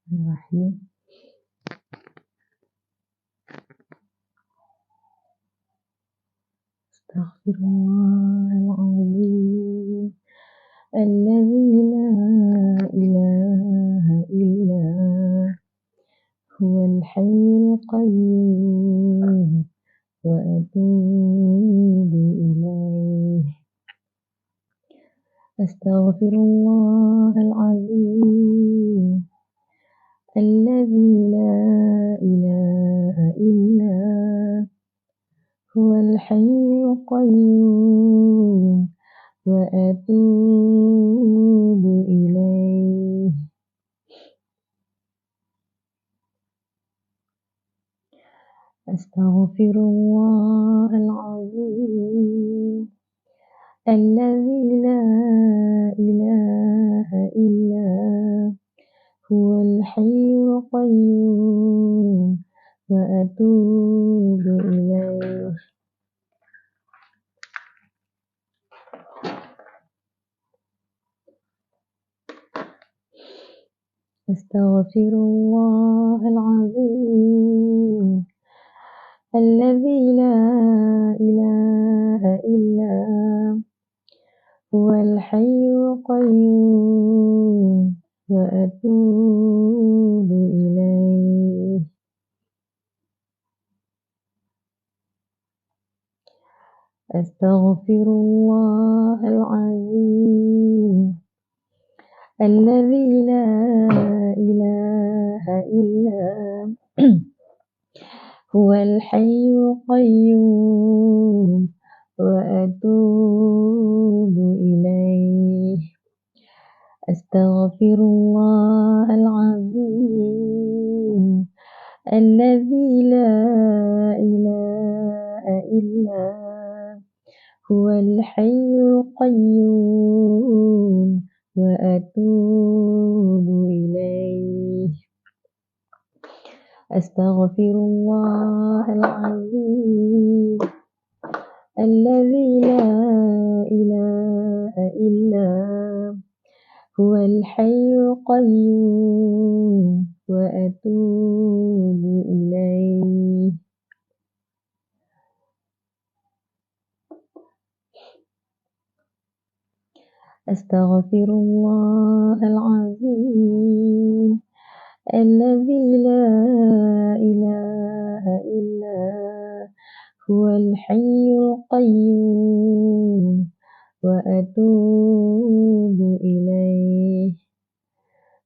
Bismillahirrahmanirrahim. Astaghfirullahaladzim. Alladzi la ilaha illa huwal hayyul qayyum wa atubu ilaih. Astaghfirullahaladzim. Alladzi la ilaha illa huwal hayyul qayyum wa atubu ilaih. Astaghfirullahaladzim. Alladzi la ilaha illa huwal hayyul qayyum wa atubu ilaih. Astaghfirullahaladzim. Alladzi la ilaha illa huwal hayyul qayyum wa atubu ilaih. Astaghfirullahaladzim. Alladzi la ilaha illa huwal hayyul qayyum wa atubu ilaih. Astaghfirullahaladzim. Alladzi la ilaha illa huwal hayyul qayyum wa atubu ilaih. Astaghfirullahaladzim. Alladzi la ilaha illa huwal hayyul qayyum wa atubu ilaih. Astaghfirullahaladzim. Alladzi la ilaha illa huwal hayyul qayyum wa atubu ilaih.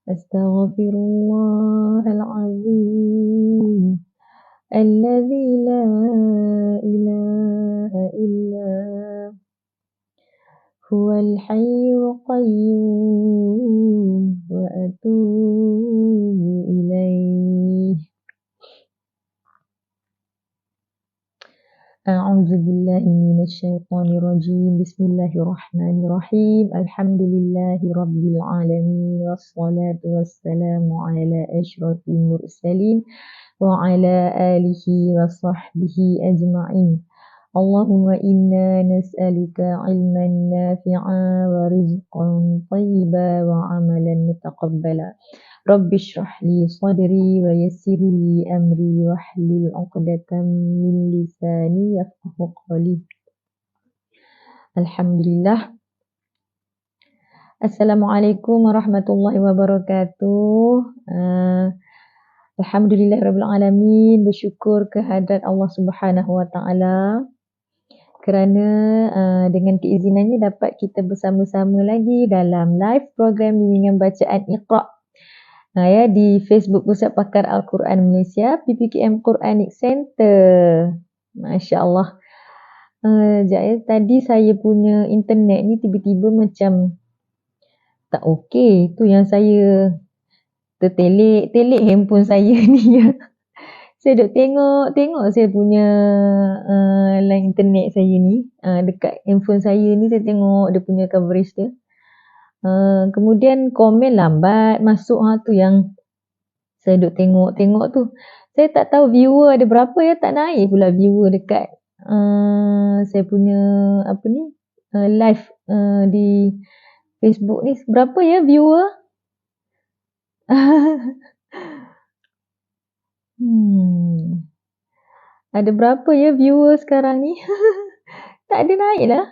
Astaghfirullahaladzim. Alladzi la ilaha illa huwal hayyul qayyum wa atubu ilaih. A'udzu billahi minasy syaithanir rajim. Bismillahirrahmanirrahim. Alhamdulillahi rabbil alamin wassalatu wassalamu ala asyrafil mursalin wa ala alihi wa sahbihi ajma'in. Allahumma inna nas'aluka ilman nafi'a wa rizqan tayyiba wa amalan mutaqabbala. Rabbi shrah li sadri wa yassir li amri wa hlul 'uqdatam min lisani yafqahu qawli. Alhamdulillah. Assalamualaikum warahmatullahi wabarakatuh. Alhamdulillahirabbil alamin, bersyukur kehadrat Allah Subhanahu wa taala kerana dengan keizinannya dapat kita bersama-sama lagi dalam live program bimbingan bacaan Iqra' di Facebook Pusat Pakar Al-Quran Malaysia, PPKM Quranic Center. Masya Allah. Tadi saya punya internet ni tiba-tiba macam tak okey. Tu yang saya tertelik handphone saya ni. Saya duk tengok saya punya line internet saya ni, dekat handphone saya ni saya tengok dia punya coverage dia. Kemudian komen lambat masuk, tu yang saya duk tengok tu. Saya tak tahu viewer ada berapa ya, tak naik pula viewer dekat saya punya live di Facebook ni. Berapa ya viewer? Hmm. Ada berapa ya viewer sekarang ni? Tak ada naik lah.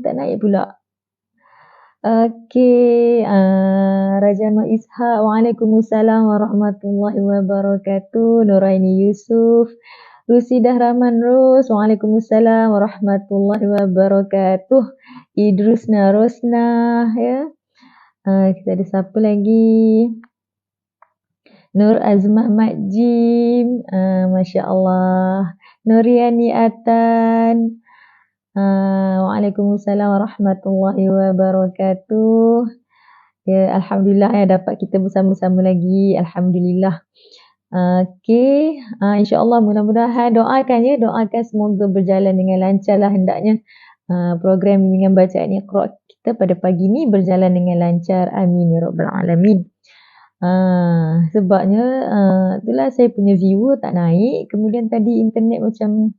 Tak naik pula. Okey, Raja Ahmad Ishak. Waalaikumsalam warahmatullahi wabarakatuh. Nuraini Yusuf. Rusidah Rahman Ros. Waalaikumsalam warahmatullahi wabarakatuh. Idrusna Rosna. Ya. Kita ada siapa lagi? Nur Azmah Majim. Masya Allah. Nuriani Atan. Waalaikumsalam warahmatullahi wabarakatuh. Ya, Alhamdulillah ya dapat kita bersama-sama lagi. Alhamdulillah. Okey, insya-Allah mudah-mudahan doakan semoga berjalan dengan lancar lah hendaknya. Program bimbingan bacaan Iqra kita pada pagi ni berjalan dengan lancar. Amin ya rabbal alamin. Sebabnya itulah saya punya viewer tak naik, kemudian tadi internet macam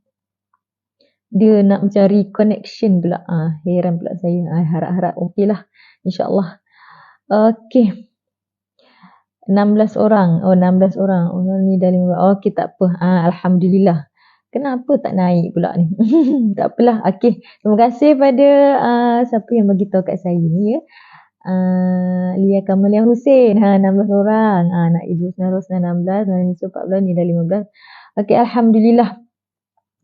dia nak mencari connection pula. Heran pula saya. Harap-harap okeylah. InsyaAllah. Okey. 16 orang. 16 orang. Ni dah 15. Okey, tak apa. Alhamdulillah. Kenapa tak naik pula ni? Tak apalah. Okey. Terima kasih pada siapa yang bagi tahu kat saya ni ya. Lia Kamalia Hussein. 16 orang. Nak Idrus Narosna 16. Nani 14. Ni dah 15. Okey, Alhamdulillah.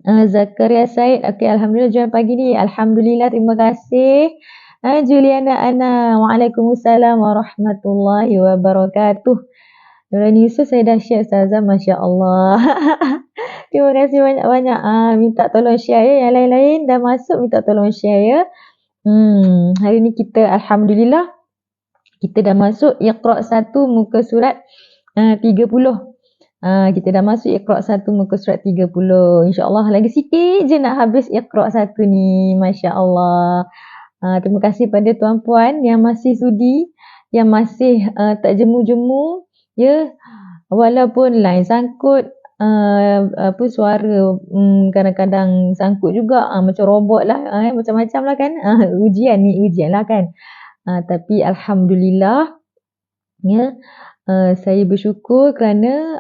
Zakaria Said. Okey, Alhamdulillah jual pagi ni. Alhamdulillah, terima kasih. Juliana Ana. Waalaikumsalam warahmatullahi wabarakatuh. Nurani Yusuf saya dah share Ustazah. Masya Allah. Terima kasih banyak-banyak. Minta tolong share ya. Yang lain-lain dah masuk minta tolong share ya. Hari ni kita Alhamdulillah. Kita dah masuk Iqra 1 muka surat 30. Kita dah masuk Iqra 1 muka surat 30. InsyaAllah lagi sikit je nak habis Iqra 1 ni. Masya Allah. Terima kasih pada tuan-puan yang masih sudi, yang masih tak jemu-jemu. Ya, walaupun line sangkut, suara kadang-kadang sangkut juga. Macam robot lah, macam-macam lah kan. Ujian lah kan. Tapi Alhamdulillah. Ya. Saya bersyukur kerana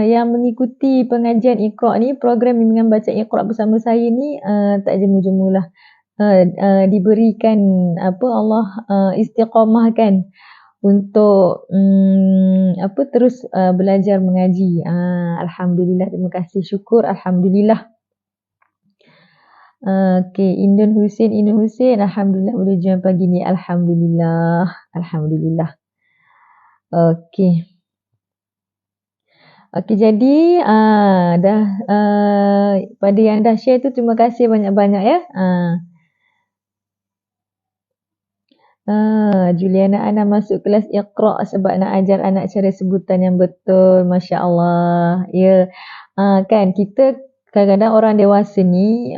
yang mengikuti pengajian Iqra ni, program bimbingan bacaan Iqra bersama saya ni tak jemu-jemulah. Diberikan Allah istiqamahkan untuk terus belajar mengaji. Alhamdulillah, terima kasih, syukur, Alhamdulillah. Okey, Indun Hussein, Alhamdulillah boleh join pagi ni. Alhamdulillah. Okey. Okey, jadi dah pada yang dah share tu terima kasih banyak-banyak ya. Juliana Ana masuk kelas Iqra sebab nak ajar anak cara sebutan yang betul. Masya Allah. Ya. Kan kita kadang-kadang orang dewasa ni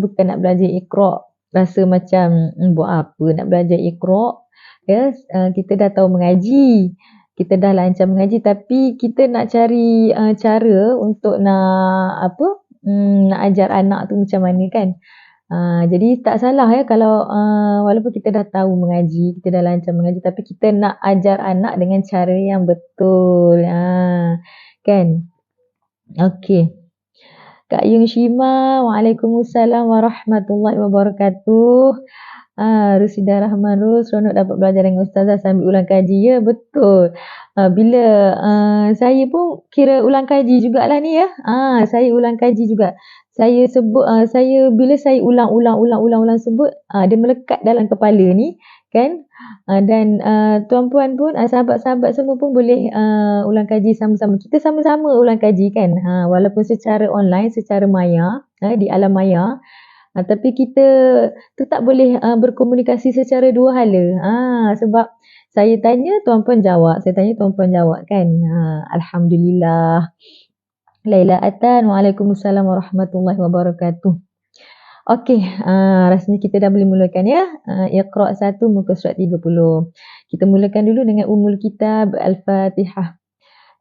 bukan nak belajar Iqra rasa macam buat apa nak belajar Iqra. Ya, kita dah tahu mengaji. Kita dah lancar mengaji tapi kita nak cari cara untuk nak nak ajar anak tu macam mana kan. Jadi tak salah ya kalau walaupun kita dah tahu mengaji, kita dah lancar mengaji tapi kita nak ajar anak dengan cara yang betul. Kan? Okey. Kak Yung Shima, Waalaikumsalam warahmatullahi wabarakatuh. Rusidah Rahman Rus, seronok dapat belajar dengan Ustazah sambil ulang kaji. Ya, betul. Bila saya pun kira ulang kaji jugalah ni ya. Saya ulang kaji juga. Saya sebut, bila saya ulang sebut, dia melekat dalam kepala ni. Kan? Dan tuan-puan pun, sahabat-sahabat semua pun boleh ulang kaji sama-sama. Kita sama-sama ulang kaji kan. Walaupun secara online, secara maya, di alam maya. Tapi kita tetap boleh berkomunikasi secara dua hala. Sebab saya tanya, tuan-puan jawab. Saya tanya, tuan-puan jawab kan. Alhamdulillah. Laila Atan, Waalaikumsalam warahmatullahi wabarakatuh. Okey, rasanya kita dah boleh mulakan ya. Iqra 1 muka surat 30. Kita mulakan dulu dengan Ummul Kitab Al-Fatihah.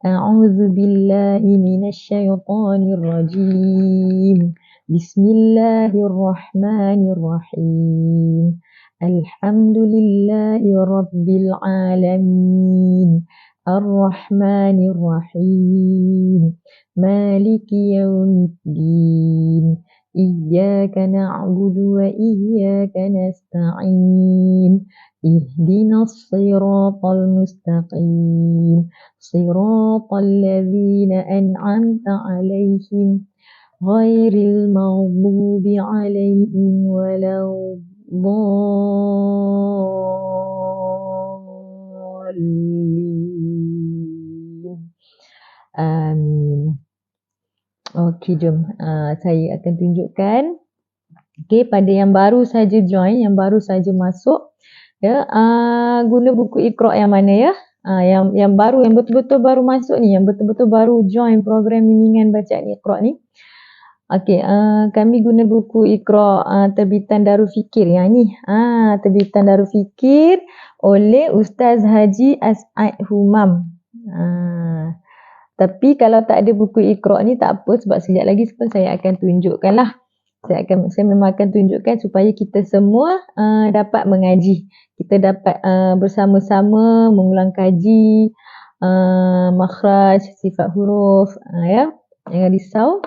A'udzu billahi minasyaitonir rajim. Bismillahirrahmanirrahim. Alhamdulillahi rabbil alamin. Ar-Rahmanir Rahim. Maliki Yawmiddin. Iyyaka na'budu wa iyyaka nasta'in. Ihdinas siratal mustaqim. Siratal ladzina an'amta 'alaihim ghairil maghdubi 'alaihim waladdallin. Amin. Okey, jom. Saya akan tunjukkan. Okey, pada yang baru saja join, yang baru saja masuk, ya, guna buku Iqra yang mana ya? Yang baru, yang betul-betul baru masuk ni, yang betul-betul baru join program bimbingan bacaan Iqra ni. Okey, kami guna buku Iqra terbitan Darul Fikir yang ni. Terbitan Darul Fikir oleh Ustaz Haji As'ad Humam. Tapi kalau tak ada buku Iqra ni tak apa, sebab sekejap lagi saya akan tunjukkan lah. Saya memang akan tunjukkan supaya kita semua dapat mengaji. Kita dapat bersama-sama mengulang kaji makhraj, sifat huruf, ya. Jangan risau.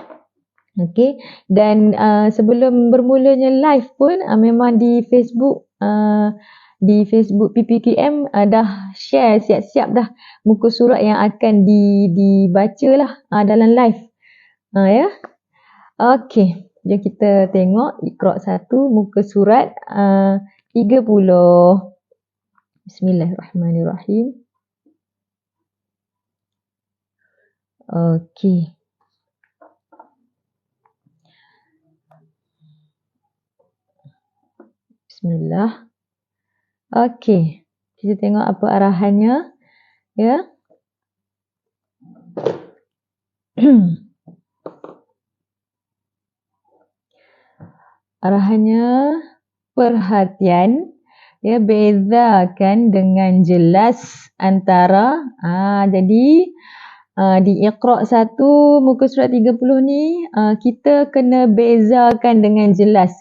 Okey, dan sebelum bermulanya live pun memang di Facebook PPKM dah share siap-siap dah muka surat yang akan dibaca lah dalam live. Ya. Okey, jom kita tengok Iqra 1 muka surat 30. Bismillahirrahmanirrahim. Okey. Bismillah. Okey, kita tengok apa arahannya, ya. Arahannya, perhatian, ya, bezakan dengan jelas antara jadi di Iqra 1 muka surat 30 ni kita kena bezakan dengan jelas.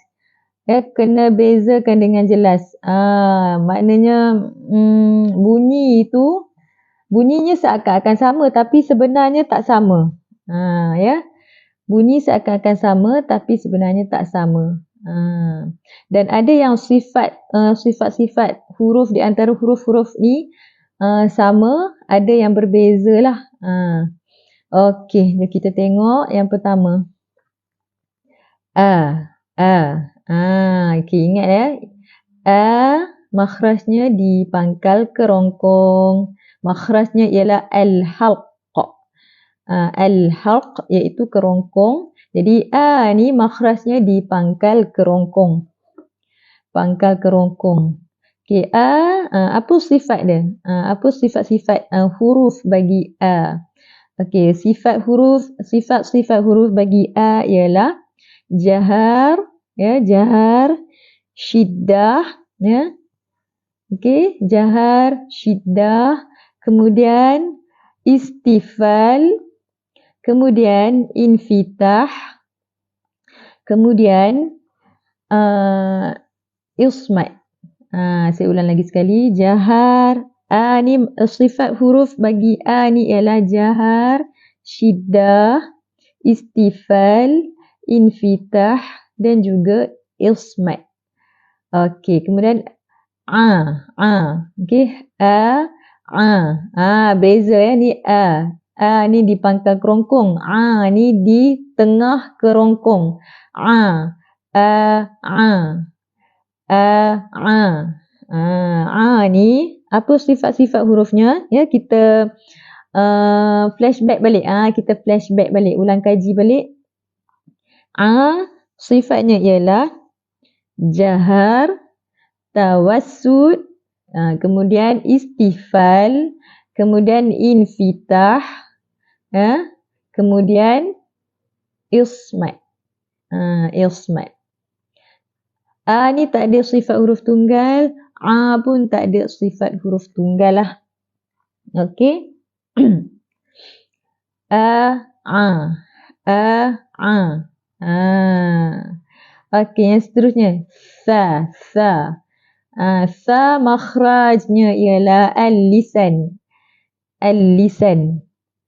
Ya, kena bezakan dengan jelas. Maknanya bunyinya seakan-akan sama tapi sebenarnya tak sama. Ya. Bunyi seakan-akan sama tapi sebenarnya tak sama. Dan ada yang sifat-sifat huruf di antara huruf-huruf ni sama, ada yang berbeza lah. Okey, jom kita tengok yang pertama. Okey, ingat ya. Makhrajnya di pangkal kerongkong. Makhrajnya ialah al-halq. Al-halq iaitu kerongkong. Jadi ni makhrajnya di pangkal kerongkong. Pangkal kerongkong. Okey, apa sifat dia? Apa sifat-sifat huruf bagi Okey, sifat huruf bagi ialah jahar, ya, jahar, syiddah, ya. Okey, jahar, syiddah, kemudian istifal, kemudian infitah, kemudian ismat. Saya ulang lagi sekali, jahar, ni sifat huruf bagi ni ialah jahar, syiddah, istifal, infitah dan juga ismat. Okey, kemudian okey, beza ya, ni ni di pangkal kerongkong, ni di tengah kerongkong. Ni apa sifat-sifat hurufnya, ya, kita flashback balik. Kita flashback balik, ulang kaji balik. Sifatnya ialah jahar, tawassut, kemudian istifal, kemudian infitah, kemudian ismat. Ismat. Ni tak ada sifat huruf tunggal, pun tak ada sifat huruf tunggal lah. Okey. Okey, yang seterusnya. Sa. Sa makhrajnya ialah al-lisan. al-lisan.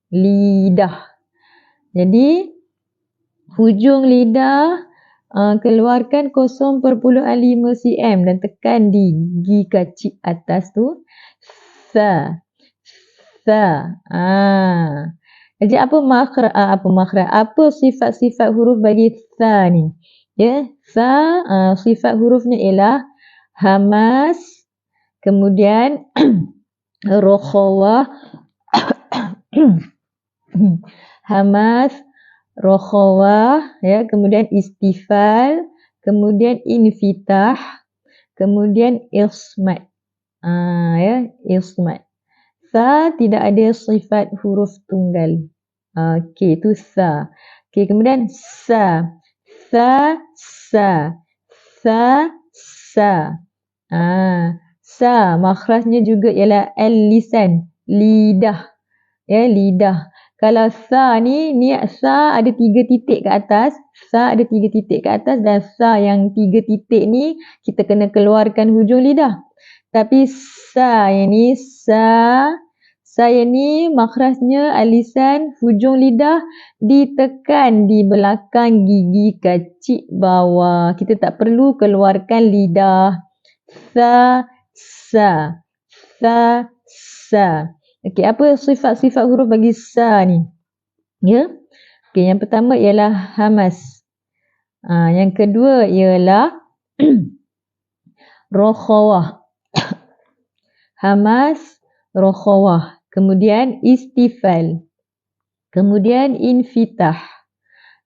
Lidah. Jadi hujung lidah keluarkan 0.5 cm dan tekan di gigi kacip atas tu. Sa. Jadi apa makhraj? Apa sifat-sifat huruf bagi sa ni? Ya, sa sifat hurufnya ialah hamas, kemudian rokhawah, hamas, rokhawah, ya, kemudian istifal, kemudian infitah, kemudian ismat. Ya, ismat. Sa tidak ada sifat huruf tunggal. Okey, itu sa. Okey, kemudian sa. Sa, sa. Sa, sa. Sa, makhrajnya juga ialah al-lisan, lidah. Ya, lidah. Kalau sa ni sa ada 3 titik ke atas, sa ada 3 titik ke atas dan sa yang 3 titik ni kita kena keluarkan hujung lidah. Tapi sa yang ni, saya ni makhrajnya al-lisan, hujung lidah ditekan di belakang gigi kacip bawah. Kita tak perlu keluarkan lidah. Sa, sa. Sa, sa. Okey, apa sifat-sifat huruf bagi sa ni? Ya. Okey, yang pertama ialah hamas. Yang kedua ialah rokhawah. Hamas, rokhawah. Kemudian istifal. Kemudian infitah.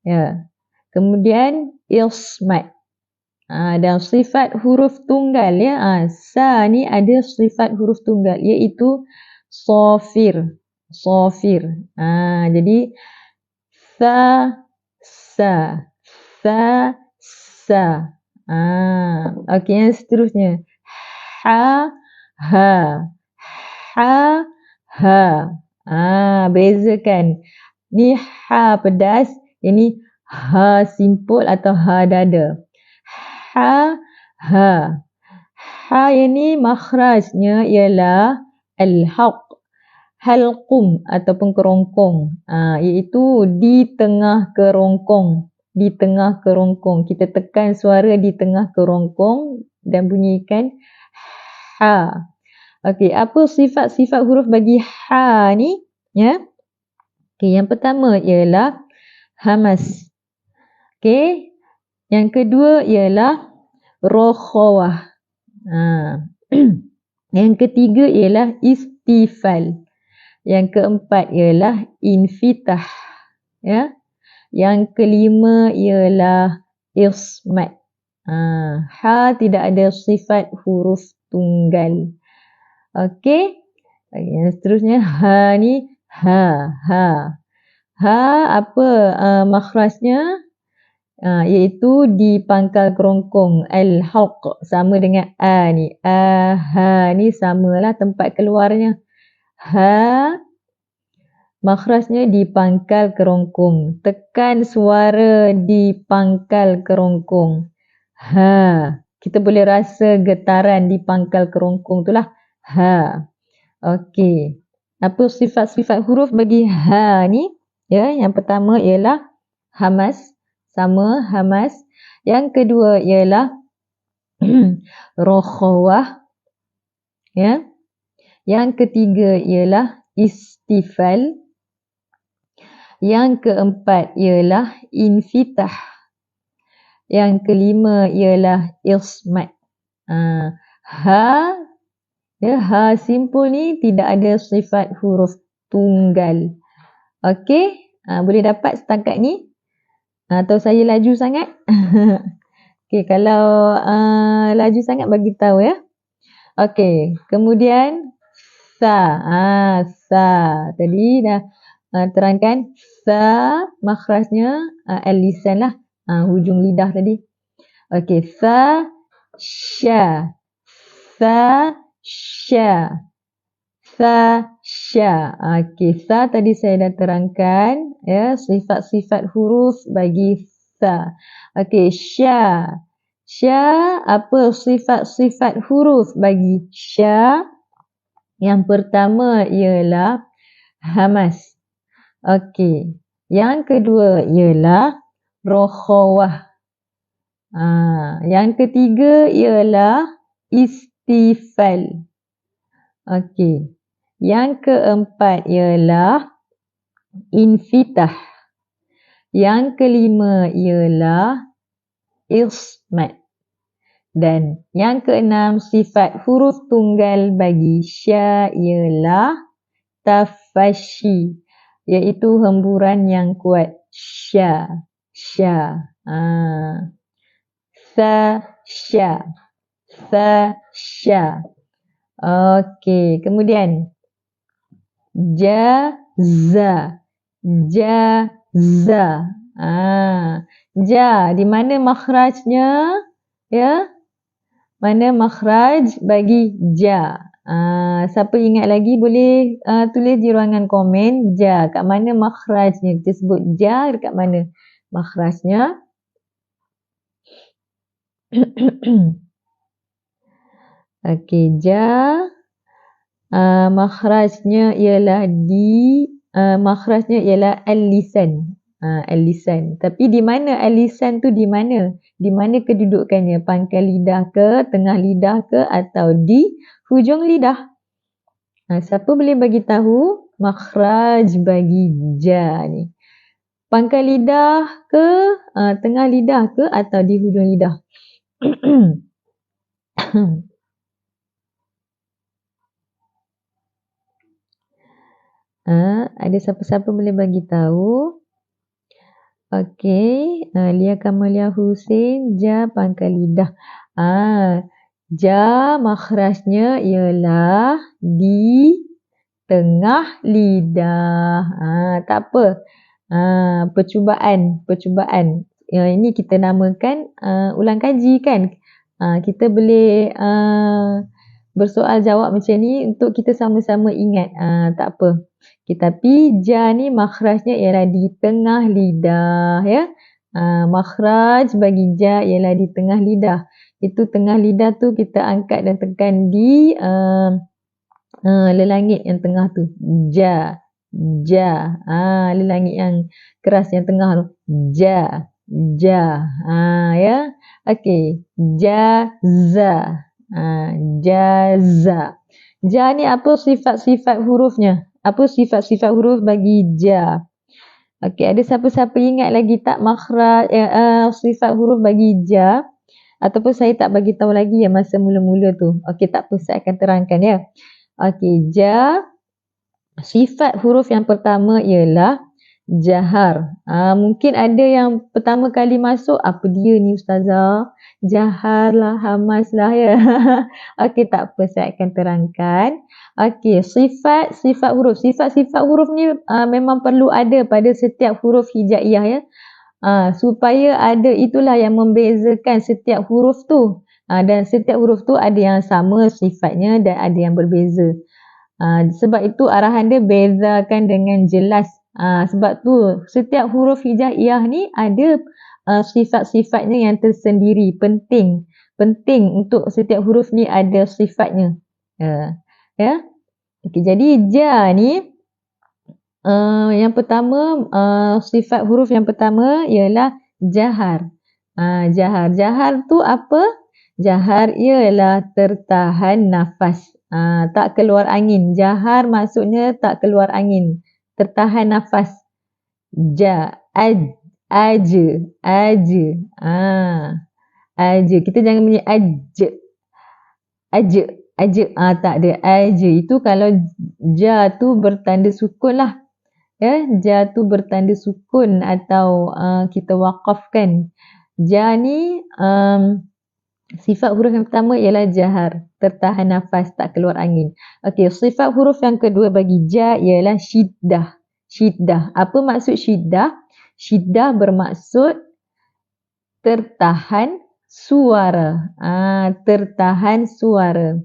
Ya. Kemudian ismat. Dan sifat huruf tunggal, ya. Sa ni ada sifat huruf tunggal iaitu safir. Safir. Jadi sa, sa. Sa, sa. Okey, yang seterusnya. Ha, ha. Ha, ha. Bezakan. Ni ha pedas, ini ha simpul atau ha dada. Ha, ha. Ha ini makhrajnya ialah al-haq. Halqum ataupun kerongkong. Iaitu di tengah kerongkong. Di tengah kerongkong. Kita tekan suara di tengah kerongkong dan bunyikan ha. Okey, apa sifat-sifat huruf bagi ha ni? Ya. Okey, yang pertama ialah hamas. Okey. Yang kedua ialah rokhawah. Yang ketiga ialah istifal. Yang keempat ialah infitah. Ya. Yang kelima ialah ismat. Ha tidak ada sifat huruf tunggal. Okey. Yang seterusnya ha ni ha. Ha apa makhrajnya? Iaitu di pangkal kerongkong. Al-haq sama dengan a ni. Ha ni samalah tempat keluarnya. Ha makhrajnya di pangkal kerongkong. Tekan suara di pangkal kerongkong. Ha. Kita boleh rasa getaran di pangkal kerongkong itulah. Ha. Okey. Apa sifat-sifat huruf bagi ha ni? Ya, yang pertama ialah hamas. Sama, hamas. Yang kedua ialah rokhawah. Ya. Yang ketiga ialah istifal. Yang keempat ialah infitah. Yang kelima ialah ismat. Ha, ya, ha simpul ni tidak ada sifat huruf tunggal. Okey, boleh dapat setakat ni? Atau saya laju sangat? Okey, kalau laju sangat bagi tahu ya. Okey, kemudian sa. Sa. Tadi dah terangkan sa makhrajnya al-lisan lah. Hujung lidah tadi. Okey, sa, sya. Sa, sya. Sa, sya. Okey, sa tadi saya dah terangkan ya, sifat-sifat huruf bagi sa. Okey, sya. Sya, apa sifat-sifat huruf bagi sya? Yang pertama ialah Hamas. Okey. Yang kedua ialah rokhawah. Yang ketiga ialah istifal. Okey. Yang keempat ialah infitah. Yang kelima ialah ismat. Dan yang keenam, sifat huruf tunggal bagi sya ialah tafashi, iaitu hemburan yang kuat. Sya. Sya. Sa, sya. Sa, sya. Okey, kemudian jaza. Jaza. Ja, di mana makhrajnya? Ya? Mana makhraj bagi ja? Siapa ingat lagi boleh tulis di ruangan komen ja. Kat mana makhrajnya? Kita sebut ja dekat mana makhrajnya? Okey, ja. Makhrajnya ialah makhrajnya ialah al-lisan. Al-lisan. Tapi di mana al-lisan tu di mana? Di mana kedudukannya? Pangkal lidah ke, tengah lidah ke atau di hujung lidah? Siapa boleh bagi tahu makhraj bagi ja ni? Pangkal lidah ke, tengah lidah ke atau di hujung lidah? Ada siapa-siapa boleh bagi tahu? Okey, Lia Kamalia Hussein, ja pangkal lidah. Ja makhrajnya ialah di tengah lidah. Tak apa. Percubaan. Ini kita namakan ulang kaji kan. Kita boleh bersoal jawab macam ni untuk kita sama-sama ingat. Tak apa. Tapi ja ni makhrajnya ialah di tengah lidah, ya. Makhraj bagi ja ialah di tengah lidah. Itu tengah lidah tu kita angkat dan tekan di lelangit yang tengah tu. Ja. Ja. Lelangit yang keras yang tengah tu. Ja. Ja. Ya. Okey. Jaza. Jaza. Ja ni apa sifat-sifat hurufnya? Apa sifat-sifat huruf bagi ja? Okey, ada siapa-siapa ingat lagi tak makhraj sifat huruf bagi ja? Ataupun saya tak bagi tahu lagi ya masa mula-mula tu. Okey, tak apa, saya akan terangkan ya. Okey, ja, sifat huruf yang pertama ialah jahar. Mungkin ada yang pertama kali masuk, apa dia ni Ustazah? Jahar lah, hamas lah ya. Okey, tak apa, saya akan terangkan. Okey, sifat huruf. Sifat-sifat huruf ni memang perlu ada pada setiap huruf hijaiyah ya. Supaya ada itulah yang membezakan setiap huruf tu. Dan setiap huruf tu ada yang sama sifatnya dan ada yang berbeza. Sebab itu arahan dia bezakan dengan jelas. Sebab tu setiap huruf hijaiyah ni ada sifat-sifatnya yang tersendiri. Penting untuk setiap huruf ni ada sifatnya. Ya. Okey, jadi ja ni yang pertama sifat huruf yang pertama ialah jahar. Jahar tu apa? Jahar ialah tertahan nafas. Tak keluar angin. Jahar maksudnya tak keluar angin. Tertahan nafas. Aja. Aja. Kita jangan bunyi aja. Tak ada. Aja. Itu kalau ja tu bertanda sukun lah. Ya, ja tu bertanda sukun atau kita waqafkan. Ja ni sifat huruf yang pertama ialah jahar, tertahan nafas, tak keluar angin. Okey, sifat huruf yang kedua bagi ja ialah syiddah. Syiddah. Apa maksud syiddah? Syiddah bermaksud tertahan suara. Tertahan suara.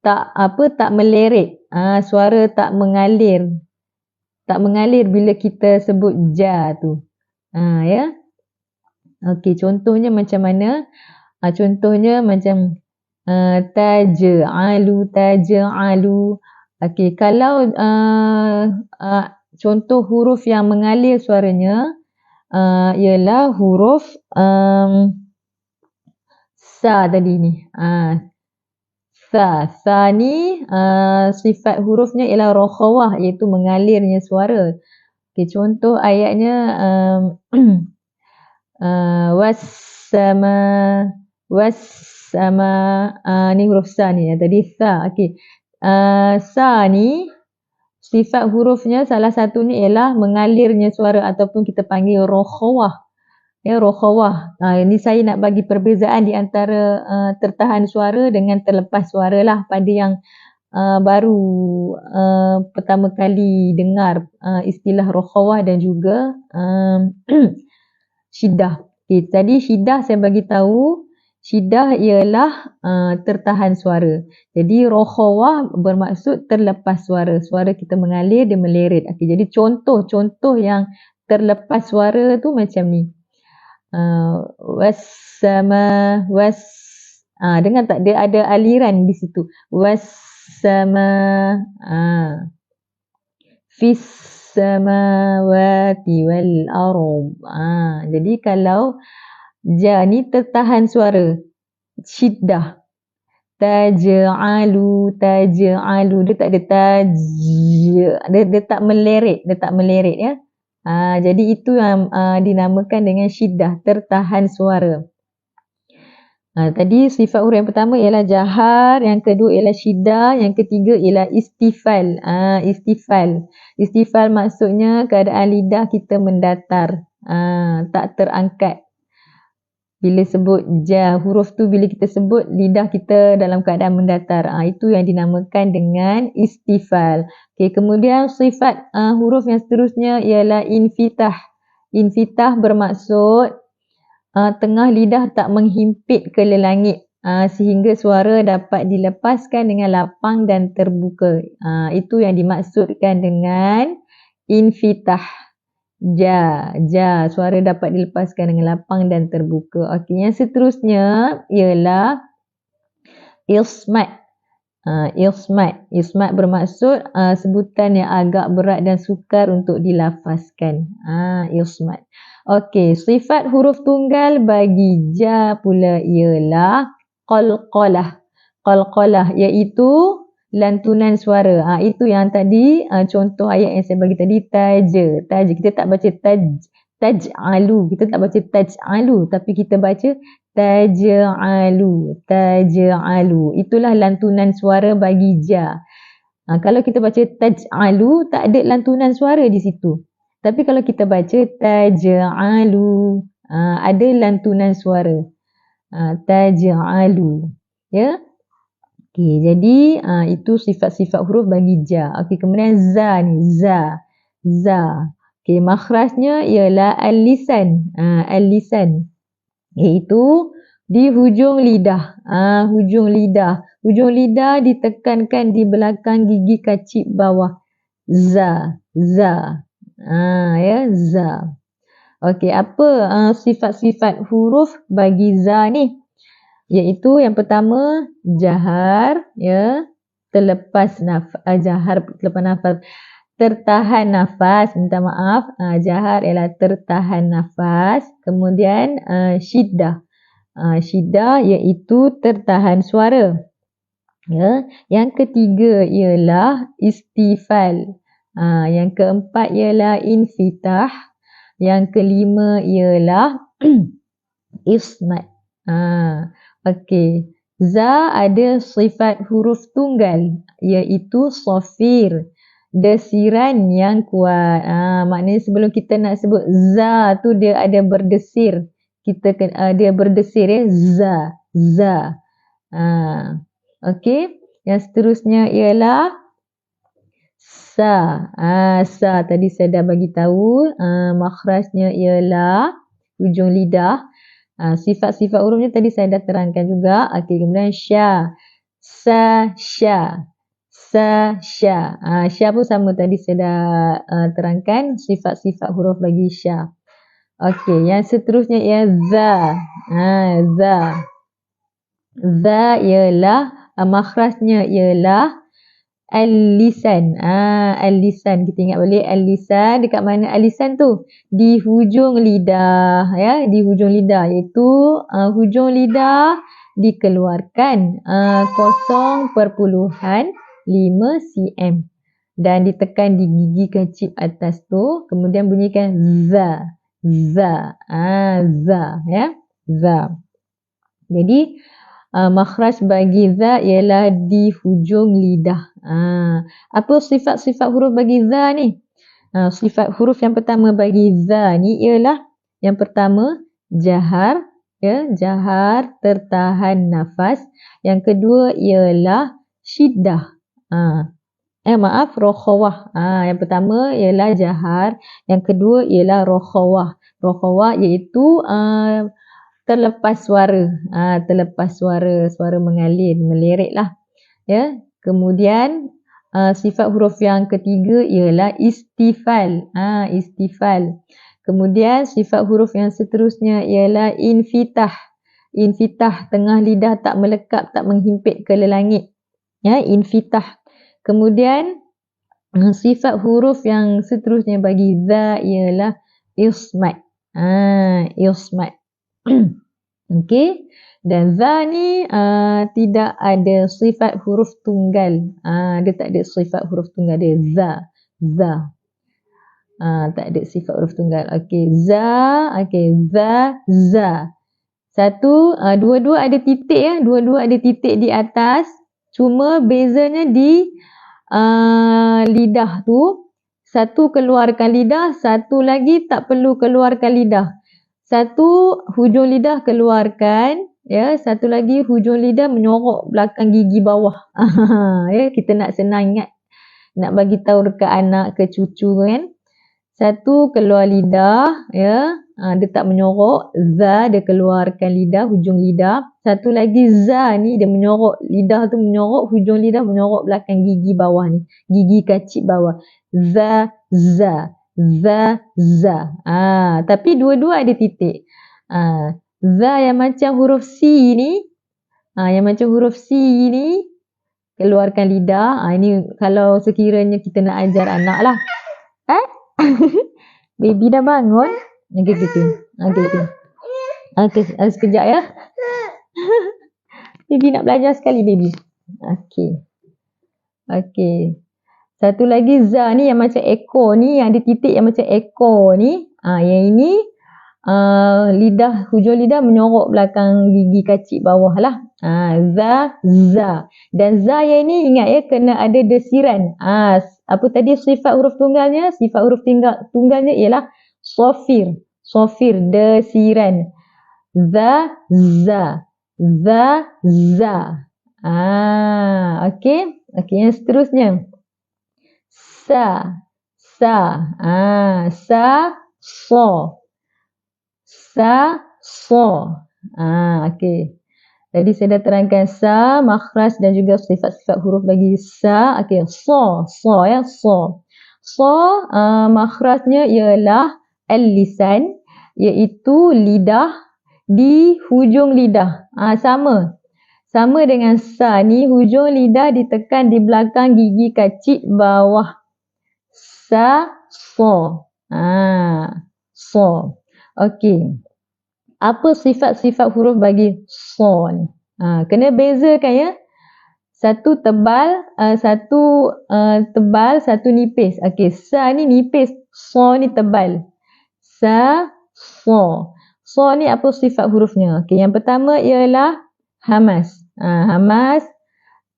Tak meleret. Suara tak mengalir. Tak mengalir bila kita sebut ja tu. Ya. Okey, contohnya macam mana? Contohnya macam taj'alu. Okey, kalau contoh huruf yang mengalir suaranya ialah huruf sa tadi ni. Sa ni sifat hurufnya ialah rokhawah, iaitu mengalirnya suara. Okey, contoh ayatnya wassama wassama, ni huruf sa ni tadi sa. Okey. Sa ni sifat hurufnya salah satunya ialah mengalirnya suara ataupun kita panggil rokhawah. Ya, rokhawah. Ini saya nak bagi perbezaan di antara tertahan suara dengan terlepas suara lah pada yang baru pertama kali dengar istilah rokhawah dan juga syiddah. Okay, tadi syiddah saya bagi tahu, syiddah ialah tertahan suara. Jadi rokhawah bermaksud terlepas suara. Suara kita mengalir, dia meleret. Okay, jadi contoh yang terlepas suara tu macam ni. Wassama dengar tak, dia ada aliran di situ. Wassama fis samawati wal ard. Jadi kalau ja ni tertahan suara, syiddah. Taj'alu, dia tak ada dia tak meleret, ya. Jadi itu yang dinamakan dengan syiddah, tertahan suara. Tadi sifat huruf yang pertama ialah jahar, yang kedua ialah syiddah, yang ketiga ialah istifal. Istifal maksudnya keadaan lidah kita mendatar, tak terangkat. Bila sebut ja, huruf tu bila kita sebut lidah kita dalam keadaan mendatar. Itu yang dinamakan dengan istifal. Okay, kemudian sifat huruf yang seterusnya ialah infitah. Infitah bermaksud tengah lidah tak menghimpit ke langit sehingga suara dapat dilepaskan dengan lapang dan terbuka. Itu yang dimaksudkan dengan infitah. Ja, suara dapat dilepaskan dengan lapang dan terbuka. Okey, yang seterusnya ialah ismat. Ismat bermaksud sebutan yang agak berat dan sukar untuk dilafazkan. Ismat. Okey, sifat huruf tunggal bagi ja pula ialah qalqalah. Qalqalah iaitu lantunan suara. Itu yang tadi contoh ayat yang saya bagi tadi, taj. Kita tak baca taj'alu. Kita tak baca taj'alu, tapi kita baca taj'alu. Itulah lantunan suara bagi ja. Kalau kita baca taj'alu, tak ada lantunan suara di situ. Tapi kalau kita baca taj'alu, ada lantunan suara. Taj'alu. Ya. Okey, jadi itu sifat-sifat huruf bagi ja. Okey, kemudian za ni, za. Okey, makhrajnya ialah al-lisan. Al-lisan. Iaitu di hujung lidah. Hujung lidah ditekankan di belakang gigi kacip bawah. Za. Ya, za. Okey, apa sifat-sifat huruf bagi za ni? Iaitu yang pertama jahar, ya, terlepas nafas, tertahan nafas, minta maaf, jahar ialah tertahan nafas. Kemudian syiddah, syiddah iaitu tertahan suara, ya. Yang ketiga ialah istifal, yang keempat ialah infitah, yang kelima ialah ismat. Okey, za ada sifat huruf tunggal iaitu safir, desiran yang kuat. Maknanya sebelum kita nak sebut za tu dia ada berdesir. Dia berdesir, ya, za. Okey, yang seterusnya ialah sa. Sa tadi saya dah bagi tahu, makhrajnya ialah hujung lidah. Sifat-sifat hurufnya tadi saya dah terangkan juga. Okey, kemudian sya. Sya. Sya pun sama, tadi saya dah terangkan sifat-sifat huruf bagi sya. Okey, yang seterusnya ialah za. Za ialah makhrajnya ialah Al-lisan. Al-lisan. Kita ingat balik al-lisan. Dekat mana al-lisan tu? Di hujung lidah. Ya, di hujung lidah. Iaitu hujung lidah dikeluarkan 0.5 cm. Dan ditekan di gigi kecil atas tu. Kemudian bunyikan za. Za. Za. Ya. Za. Jadi, makhraj bagi za ialah di hujung lidah. Apa sifat-sifat huruf bagi za ni? Sifat huruf yang pertama bagi za ni ialah yang pertama jahar, ya, jahar tertahan nafas. Yang kedua ialah syiddah. Rokhawah. Yang pertama ialah jahar, yang kedua ialah rokhawah. Rokhawah iaitu terlepas suara. Terlepas suara, suara mengalir, melirik lah. Ya. Kemudian sifat huruf yang ketiga ialah istifal. Istifal. Kemudian sifat huruf yang seterusnya ialah infitah. Infitah, tengah lidah tak melekat, tak menghimpit ke langit. Ya, infitah. Kemudian sifat huruf yang seterusnya bagi za ialah ismat. Ismat. Okey. Dan za ni tidak ada sifat huruf tunggal. Dia tak ada sifat huruf tunggal. Dia za. Za. Tak ada sifat huruf tunggal. Okey. Za. Okey. Za. Za. Satu, dua-dua ada titik ya. Dua-dua ada titik di atas. Cuma bezanya di lidah tu. Satu keluarkan lidah. Satu lagi tak perlu keluarkan lidah. Satu hujung lidah keluarkan, ya, satu lagi hujung lidah menyorok belakang gigi bawah. Ya, kita nak senang ingat, nak bagi tahu dekat anak ke cucu kan. Satu keluar lidah, ya, dia tak menyorok. Za dia keluarkan lidah, hujung lidah. Satu lagi za ni dia menyorok, lidah tu menyorok, hujung lidah menyorok belakang gigi bawah ni, gigi kacip bawah. Za, za. Za, za. Tapi dua-dua ada titik. Za yang macam huruf C ni, yang macam huruf C ni, keluarkan lidah. Ini kalau sekiranya kita nak ajar anak lah. Baby dah bangun. Okey, sekejap ya. Baby nak belajar sekali, baby. Okey. Satu lagi za ni yang macam ekor ni, yang ada titik yang macam ekor ni. Yang ini lidah, hujung lidah menyorok belakang gigi kacip bawah lah. Za, za. Dan za yang ini ingat ya, kena ada desiran. Apa tadi sifat huruf tunggalnya? Sifat huruf tunggalnya ialah sofir. Sofir, desiran. Za, za. Za, za. Okey. Okey, yang seterusnya. Sa, sa, sa, so. Sa, so. Okey. Tadi saya dah terangkan sa, makhraj dan juga sifat-sifat huruf bagi sa. Okey, so, so ya, so. So, makhrajnya ialah al-lisan, iaitu lidah di hujung lidah. Sama. Sama dengan sa ni, hujung lidah ditekan di belakang gigi kacip bawah. Sa, so. So. Okey. Apa sifat-sifat huruf bagi so ni? Kena bezakan ya. Satu tebal, satu nipis. Okey, sa ni nipis, so ni tebal. Sa, so. So ni apa sifat hurufnya? Okey, yang pertama ialah hamas. Hamas,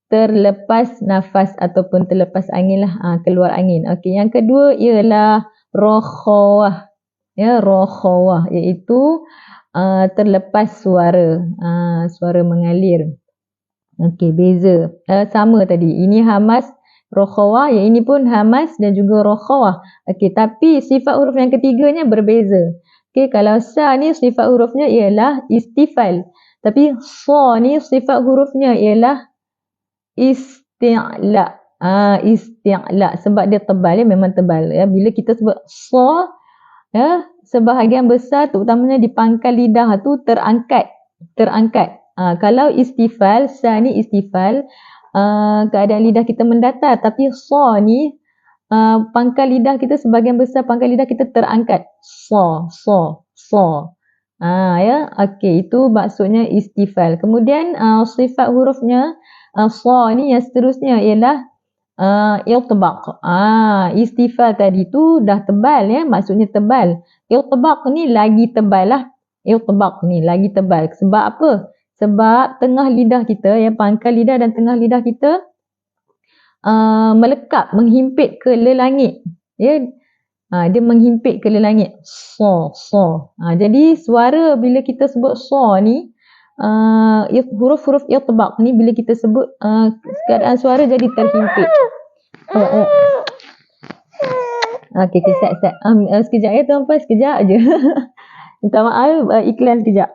terlepas nafas ataupun terlepas angin lah, keluar angin. Okey, yang kedua ialah rokhawah. Ya, rokhawah iaitu terlepas suara, suara mengalir. Okey, beza. Sama tadi. Ini hamas, rokhawah, yang ini pun hamas dan juga rokhawah. Okey, tapi sifat huruf yang ketiganya berbeza. Okey, kalau sa ni sifat hurufnya ialah istifal. Tapi so ni sifat hurufnya ialah isti'la. Isti'la. Sebab dia tebal ya, memang tebal ya. Bila kita sebut so, ya, sebahagian besar terutamanya di pangkal lidah tu terangkat. Kalau istifal, sa ni istifal, keadaan lidah kita mendatar. Tapi sa ni pangkal lidah kita, sebahagian besar pangkal lidah kita terangkat. Sa. Ya, okey, itu maksudnya istifal. Kemudian sifat hurufnya sa ni yang seterusnya ialah iltibaq. Istifal tadi tu dah tebal ya, maksudnya tebal. Iltibaq ni lagi tebal lah. Iltibaq ni lagi tebal. Sebab apa? Sebab tengah lidah kita, pangkal lidah dan tengah lidah kita melekat, menghimpit ke lelangit. Ya, dia menghimpit ke lelangit. Sa. Jadi suara bila kita sebut sa ni, huruf-huruf iltibaq ni bila kita sebut, keadaan suara jadi terhimpit. Okey, set. Sekejap ya tuan-puan, sekejap je. Minta maaf, iklan sekejap.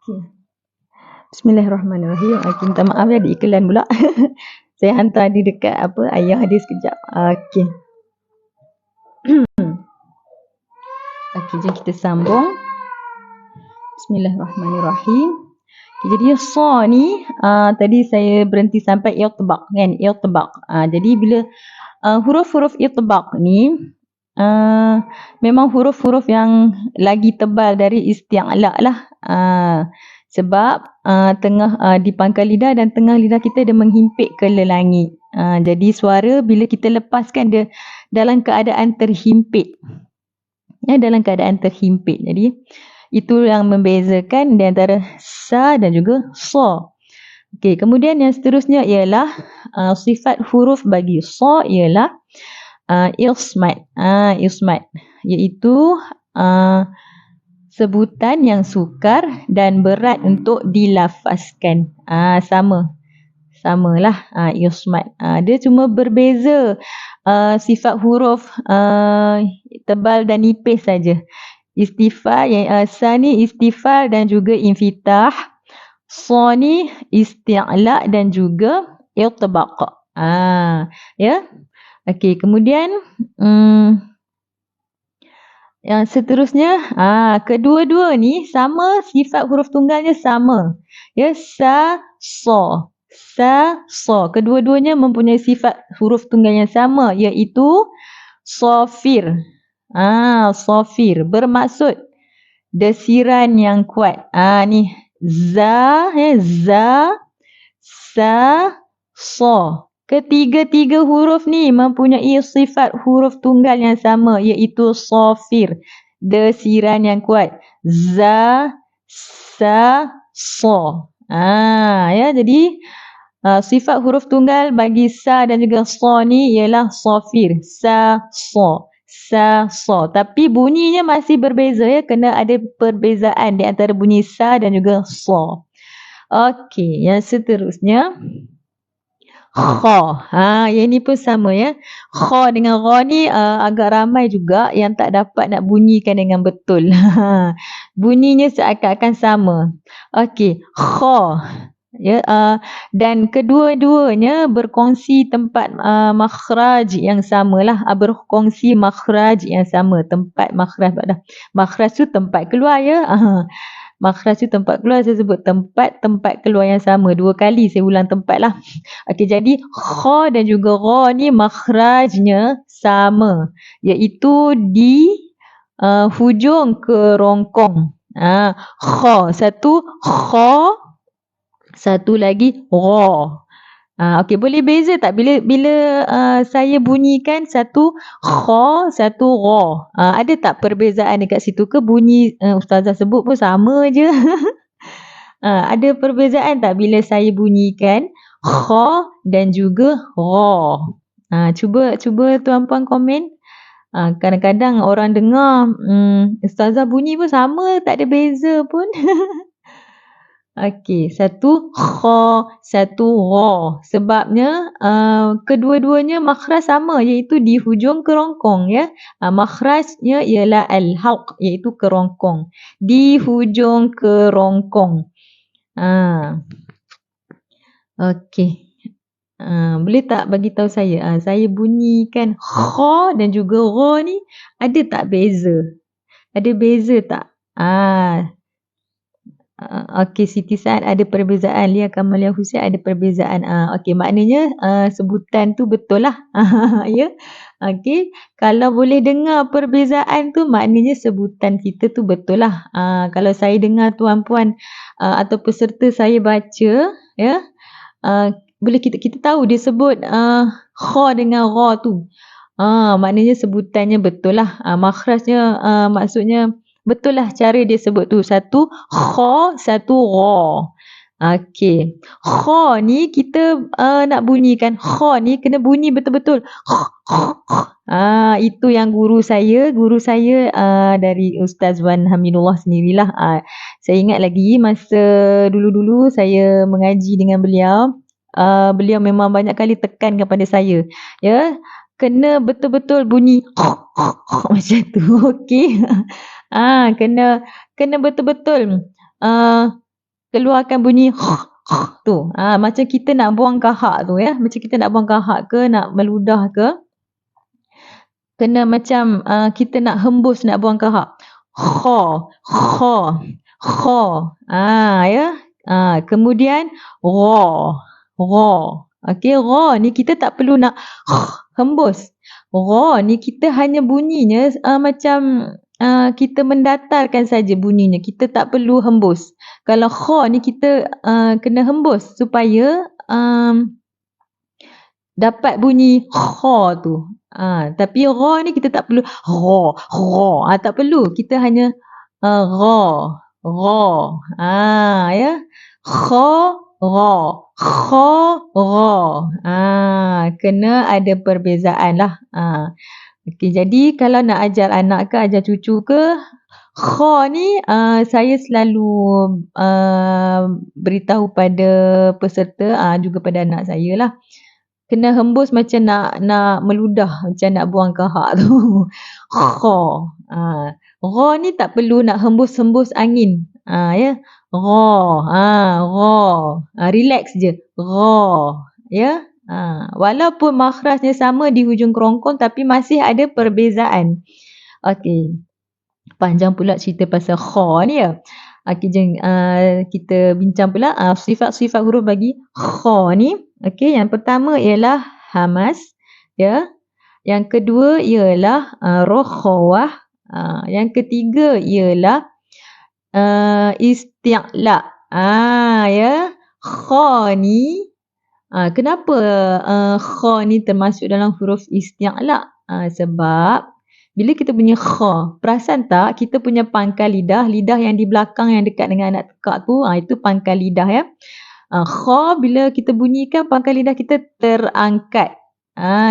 Okay. Bismillahirrahmanirrahim. Minta maaf ya, di iklan pula. Saya hantar di dekat ayah dia sekejap. Okey. Okey, jom kita sambung. Bismillahirrahmanirrahim. Okay, jadi sa ni tadi saya berhenti sampai iltibaq kan, iltibaq. Jadi bila huruf-huruf iltibaq ni memang huruf-huruf yang lagi tebal dari isti'la lah. Sebab tengah di pangkal lidah dan tengah lidah kita dia menghimpit ke lelangit. Jadi suara bila kita lepaskan dia dalam keadaan terhimpit. Ya, dalam keadaan terhimpit. Jadi itu yang membezakan di antara sa dan juga sa. Okey, kemudian yang seterusnya ialah sifat huruf bagi sa ialah ismat. Ismat iaitu sebutan yang sukar dan berat untuk dilafazkan. Samalah ismat. Dia cuma berbeza sifat huruf tebal dan nipis saja. Istifal, sa ni istifal dan juga infitah. Sa ni isti'la dan juga iltibaq. Ya. Okey, kemudian yang seterusnya, kedua-dua ni sama, sifat huruf tunggalnya sama. Ya, sa, sa. Kedua-duanya mempunyai sifat huruf tunggal yang sama, iaitu safir. Safir bermaksud desiran yang kuat. Ni za, za, sa, sa. Ketiga-tiga huruf ni mempunyai sifat huruf tunggal yang sama, iaitu safir, desiran yang kuat. Za, sa, sa. Ya, jadi sifat huruf tunggal bagi sa dan juga sa ni ialah safir, sa, sa. Tapi bunyinya masih berbeza ya, kena ada perbezaan di antara bunyi sa dan juga sa. Okey, yang seterusnya kha. Yang ni pun sama ya. Kha dengan ra ni agak ramai juga yang tak dapat nak bunyikan dengan betul. Bunyinya seakan-akan sama. Okey, kha. Ya, dan kedua-duanya berkongsi tempat makhraj yang samalah. Berkongsi makhraj yang sama, tempat makhraj. Makhraj tu tempat keluar ya. Makhraj tu tempat keluar, saya sebut tempat keluar yang sama. 2 kali saya ulang tempat lah. Okey, jadi kha dan juga ra ni makhrajnya sama, iaitu di hujung kerongkong. Kha, satu kha, satu lagi ra. Okey, boleh beza tak bila saya bunyikan satu kha, satu ra? Ada tak perbezaan dekat situ ke bunyi ustazah sebut pun sama je? Ada perbezaan tak bila saya bunyikan kha dan juga ra? Cuba tuan-puan komen. Kadang-kadang orang dengar ustazah bunyi pun sama, tak ada beza pun. Okey, satu kha, satu ra. Sebabnya kedua-duanya makhraj sama, iaitu di hujung kerongkong ya. Makhrajnya ialah al-halq, iaitu kerongkong. Di hujung kerongkong. Okey. Boleh tak bagi tahu saya, saya bunyikan kha dan juga ra ni ada tak beza? Ada beza tak? Okey, Siti Saad ada perbezaan, Lia Kamalia Hussein ada perbezaan. Okey, maknanya sebutan tu betul lah. Ya. Okey, kalau boleh dengar perbezaan tu maknanya sebutan kita tu betul lah. Kalau saya dengar tuan-puan atau peserta saya baca, ya, boleh kita tahu dia sebut kha dengan ra tu. Maknanya sebutannya betul lah. Makhrajnya maksudnya betul lah cara dia sebut tu. Satu kha, satu ra. Okey. Kha ni kita nak bunyikan. Kha ni kena bunyi betul-betul. Itu yang guru saya dari Ustaz Wan Hamidullah sendirilah. Saya ingat lagi masa dulu-dulu saya mengaji dengan beliau. Beliau memang banyak kali tekan kepada saya. Ya, kena betul-betul bunyi macam tu. Okey. Kena betul-betul keluarkan bunyi tu. Macam kita nak buang kahak tu ya. Macam kita nak buang kahak ke, nak meludah ke. Kena macam kita nak hembus, nak buang kahak. Kha. Ya. Kemudian ra. Okey, ra ni kita tak perlu nak hembus. Ra ni kita hanya bunyinya macam kita mendatarkan saja bunyinya. Kita tak perlu hembus. Kalau kha ni kita kena hembus supaya dapat bunyi kha tu. Tapi ra ni kita tak perlu ra. Tak perlu. Kita hanya ra. Ya. Kha, ra. Kha, ra. Kena ada perbezaan lah. Okey, jadi kalau nak ajar anak ke, ajar cucu ke, kha ni saya selalu beritahu pada peserta, juga pada anak saya lah. Kena hembus macam nak meludah, macam nak buang kahak tu. Kha. Ra ni tak perlu nak hembus-hembus angin. Ya. Ra. Relax je. Ra. Ya. Walaupun makhrajnya sama di hujung kerongkong tapi masih ada perbezaan. Okey. Panjang pula cerita pasal kha ni ya. Okey, jom kita bincang pula sifat-sifat huruf bagi kha ni. Okey, yang pertama ialah hamas, ya. Yang kedua ialah rokhawah. Yang ketiga ialah isti'la. Ya. Kha ni kenapa kha ni termasuk dalam huruf isti'la? Sebab bila kita punya kha, perasan tak kita punya pangkal lidah yang di belakang yang dekat dengan anak tekak tu, itu pangkal lidah ya. Kha bila kita bunyikan pangkal lidah kita terangkat.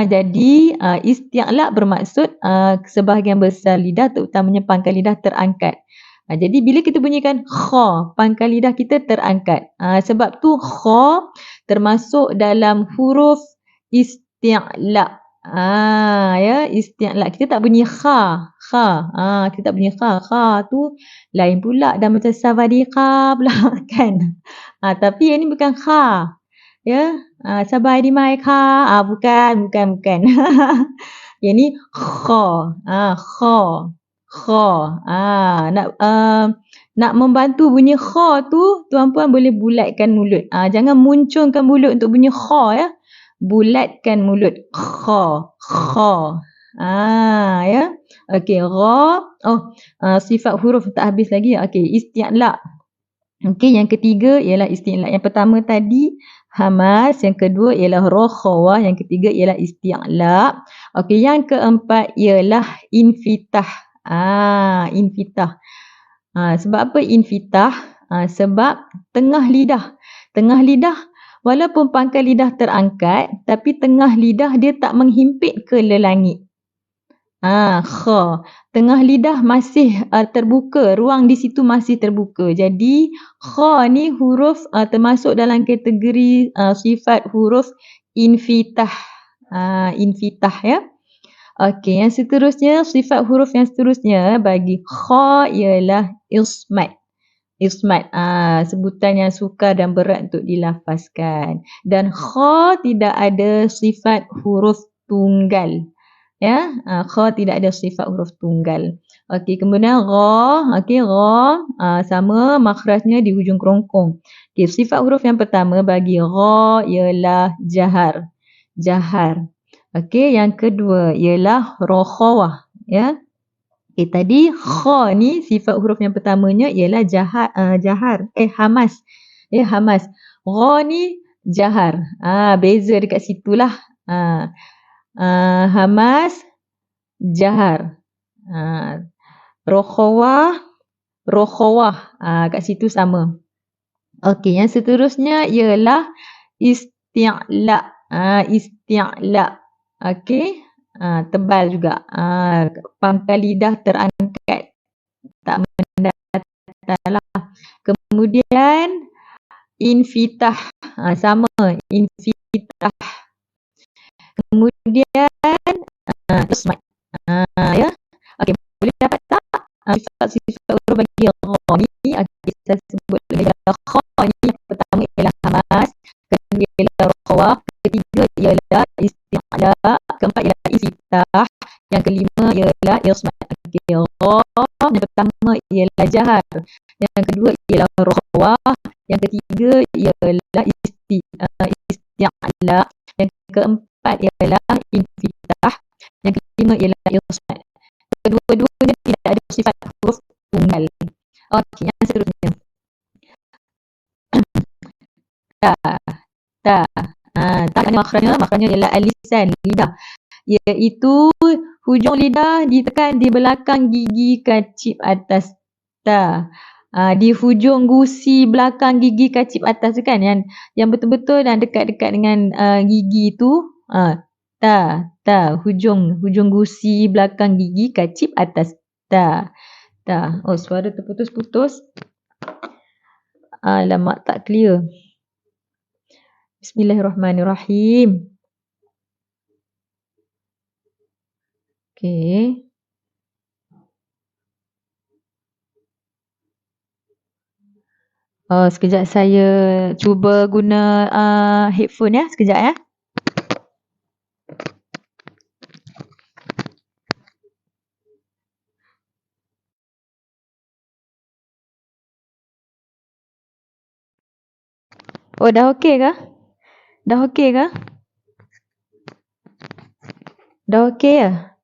Jadi isti'la bermaksud sebahagian besar lidah terutamanya pangkal lidah terangkat. Jadi bila kita bunyikan kha, pangkal lidah kita terangkat. Sebab tu kha termasuk dalam huruf isti'la. Ya, isti'la. Kita tak bunyi kha. Kita tak bunyi kha. Kha tu lain pula, dah macam savadika pula kan. Tapi yang ni bukan kha. Ya, sabai di mai kha. Bukan. Yang ni kha. Kha. Nak membantu bunyi kha tu, tuan-puan boleh bulatkan mulut. Jangan muncungkan mulut untuk bunyi kha ya. Bulatkan mulut. Kha. Ya. Okey, ra. Sifat huruf tak habis lagi. Okey, isti'la. Okey, yang ketiga ialah isti'la. Yang pertama tadi hamas, yang kedua ialah rokhawah, yang ketiga ialah isti'la. Okey, yang keempat ialah infitah. Infitah. Sebab apa infitah? Sebab tengah lidah Walaupun pangkal lidah terangkat, tapi tengah lidah dia tak menghimpit ke lelangit. Kha. Tengah lidah masih terbuka, ruang di situ masih terbuka. Jadi kha ni huruf termasuk dalam kategori sifat huruf infitah. Infitah ya. Okey, yang seterusnya, sifat huruf yang seterusnya bagi kha ialah ismat. Ismat, sebutan yang sukar dan berat untuk dilafazkan. Dan kha tidak ada sifat huruf tunggal. Ya, kha tidak ada sifat huruf tunggal. Okey, kemudian ra, okey ra sama makhrajnya di hujung kerongkong. Okey, sifat huruf yang pertama bagi ra ialah jahar. Jahar. Okey, yang kedua ialah rokhawah, ya. Okey, tadi kha ni sifat huruf yang pertamanya ialah hamas. Hamas. Ra ni jahar. Beza dekat situlah. Hamas, jahar. Rokhawah. Kat situ sama. Okey, yang seterusnya ialah isti'la. Isti'la. Okey. Tebal juga. Pangkal lidah terangkat. Tak mendatar lah. Kemudian infitah. Sama. Infitah. Kemudian ismat. Ya. Okey, boleh dapat tak sifat huruf bagi ra ni? Okey, saya sebut lagi. Kha ni yang pertama ialah hamas, kedua ialah rokhawah, ketiga ialah isti'la, keempat ialah infitah, yang kelima ialah ismat. Okey, ra yang pertama ialah jahar, yang kedua ialah rokhawah, yang ketiga ialah isti'la, yang keempat ialah infitah, yang kelima ialah ismat. Kedua-duanya tidak ada sifat huruf tunggal. Okey, yang seterusnya. Ta. Ta ni makhrajnya ialah alisan, lidah. Iaitu hujung lidah ditekan di belakang gigi kacip atas ta. Di hujung gusi belakang gigi kacip atas tu kan, yang betul-betul dan dekat-dekat dengan gigi tu. Ta. Hujung gusi belakang gigi kacip atas ta. Oh, suara terputus-putus. Alamak, tak clear. Bismillahirrahmanirrahim. Okey. Sekejap saya cuba guna headphone ya. Sekejap ya. Oh, dah okey ke? Dah okey ke? Dah okey ya?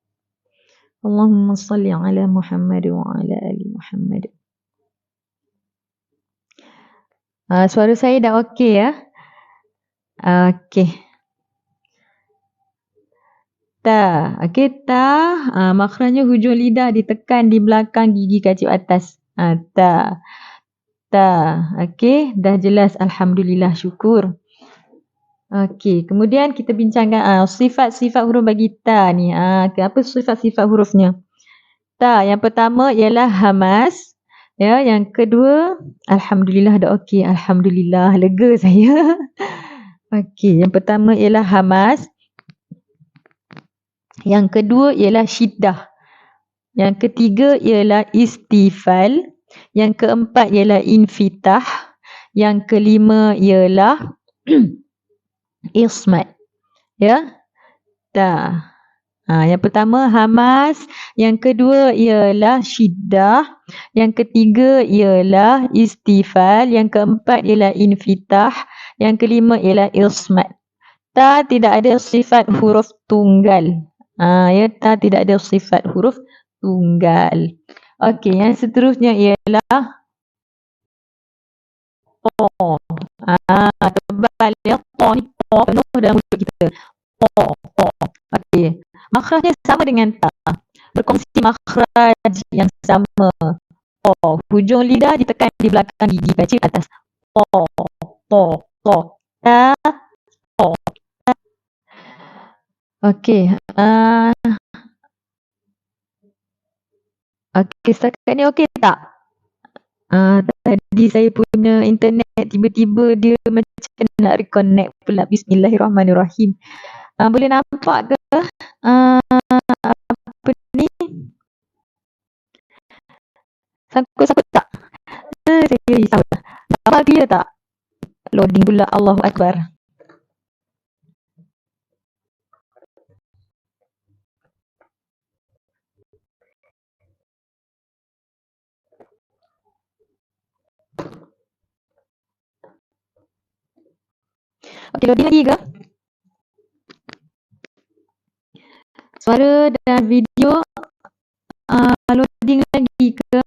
Allahumma salli ala Muhammad wa ala ali Muhammad. Suara saya dah okey ya? Okey. Ta. Okey, ta. Makhrajnya hujung lidah ditekan di belakang gigi kacip atas. Ta. Okey, dah jelas. Alhamdulillah, syukur. Okey, kemudian kita bincangkan sifat-sifat huruf bagi ta ni. Apa sifat-sifat hurufnya? Ta, yang pertama ialah hamas. Ya, yang kedua, alhamdulillah dah okey. Alhamdulillah, lega saya. Okey, yang pertama ialah hamas. Yang kedua ialah syiddah. Yang ketiga ialah istifal. Yang keempat ialah infitah. Yang kelima ialah ismat. Ya. Ta. Yang pertama hamas, yang kedua ialah syiddah, yang ketiga ialah istifal, yang keempat ialah infitah, yang kelima ialah ismat. Ta tidak ada sifat huruf tunggal. Ta tidak ada sifat huruf tunggal. Okey, yang seterusnya ialah po. Tebal ya, po ni po penuh dalam mulut kita. Po. Okey. Makhrajnya sama dengan ta. Berkongsi makhraj yang sama. Po. Hujung lidah ditekan di belakang gigi kacip atas. Po. Ta. Okey. Okey, setakat ni okey tak? Tadi saya punya internet tiba-tiba dia macam nak reconnect pula. Bismillahirrahmanirrahim. Boleh nampak ke apa ni? Sangkut-sangkut tak? Saya risau. Nampak clear tak? Loading pula. Allahu Akbar. Okey, loading lagi ke? Suara dan video loading lagi ke?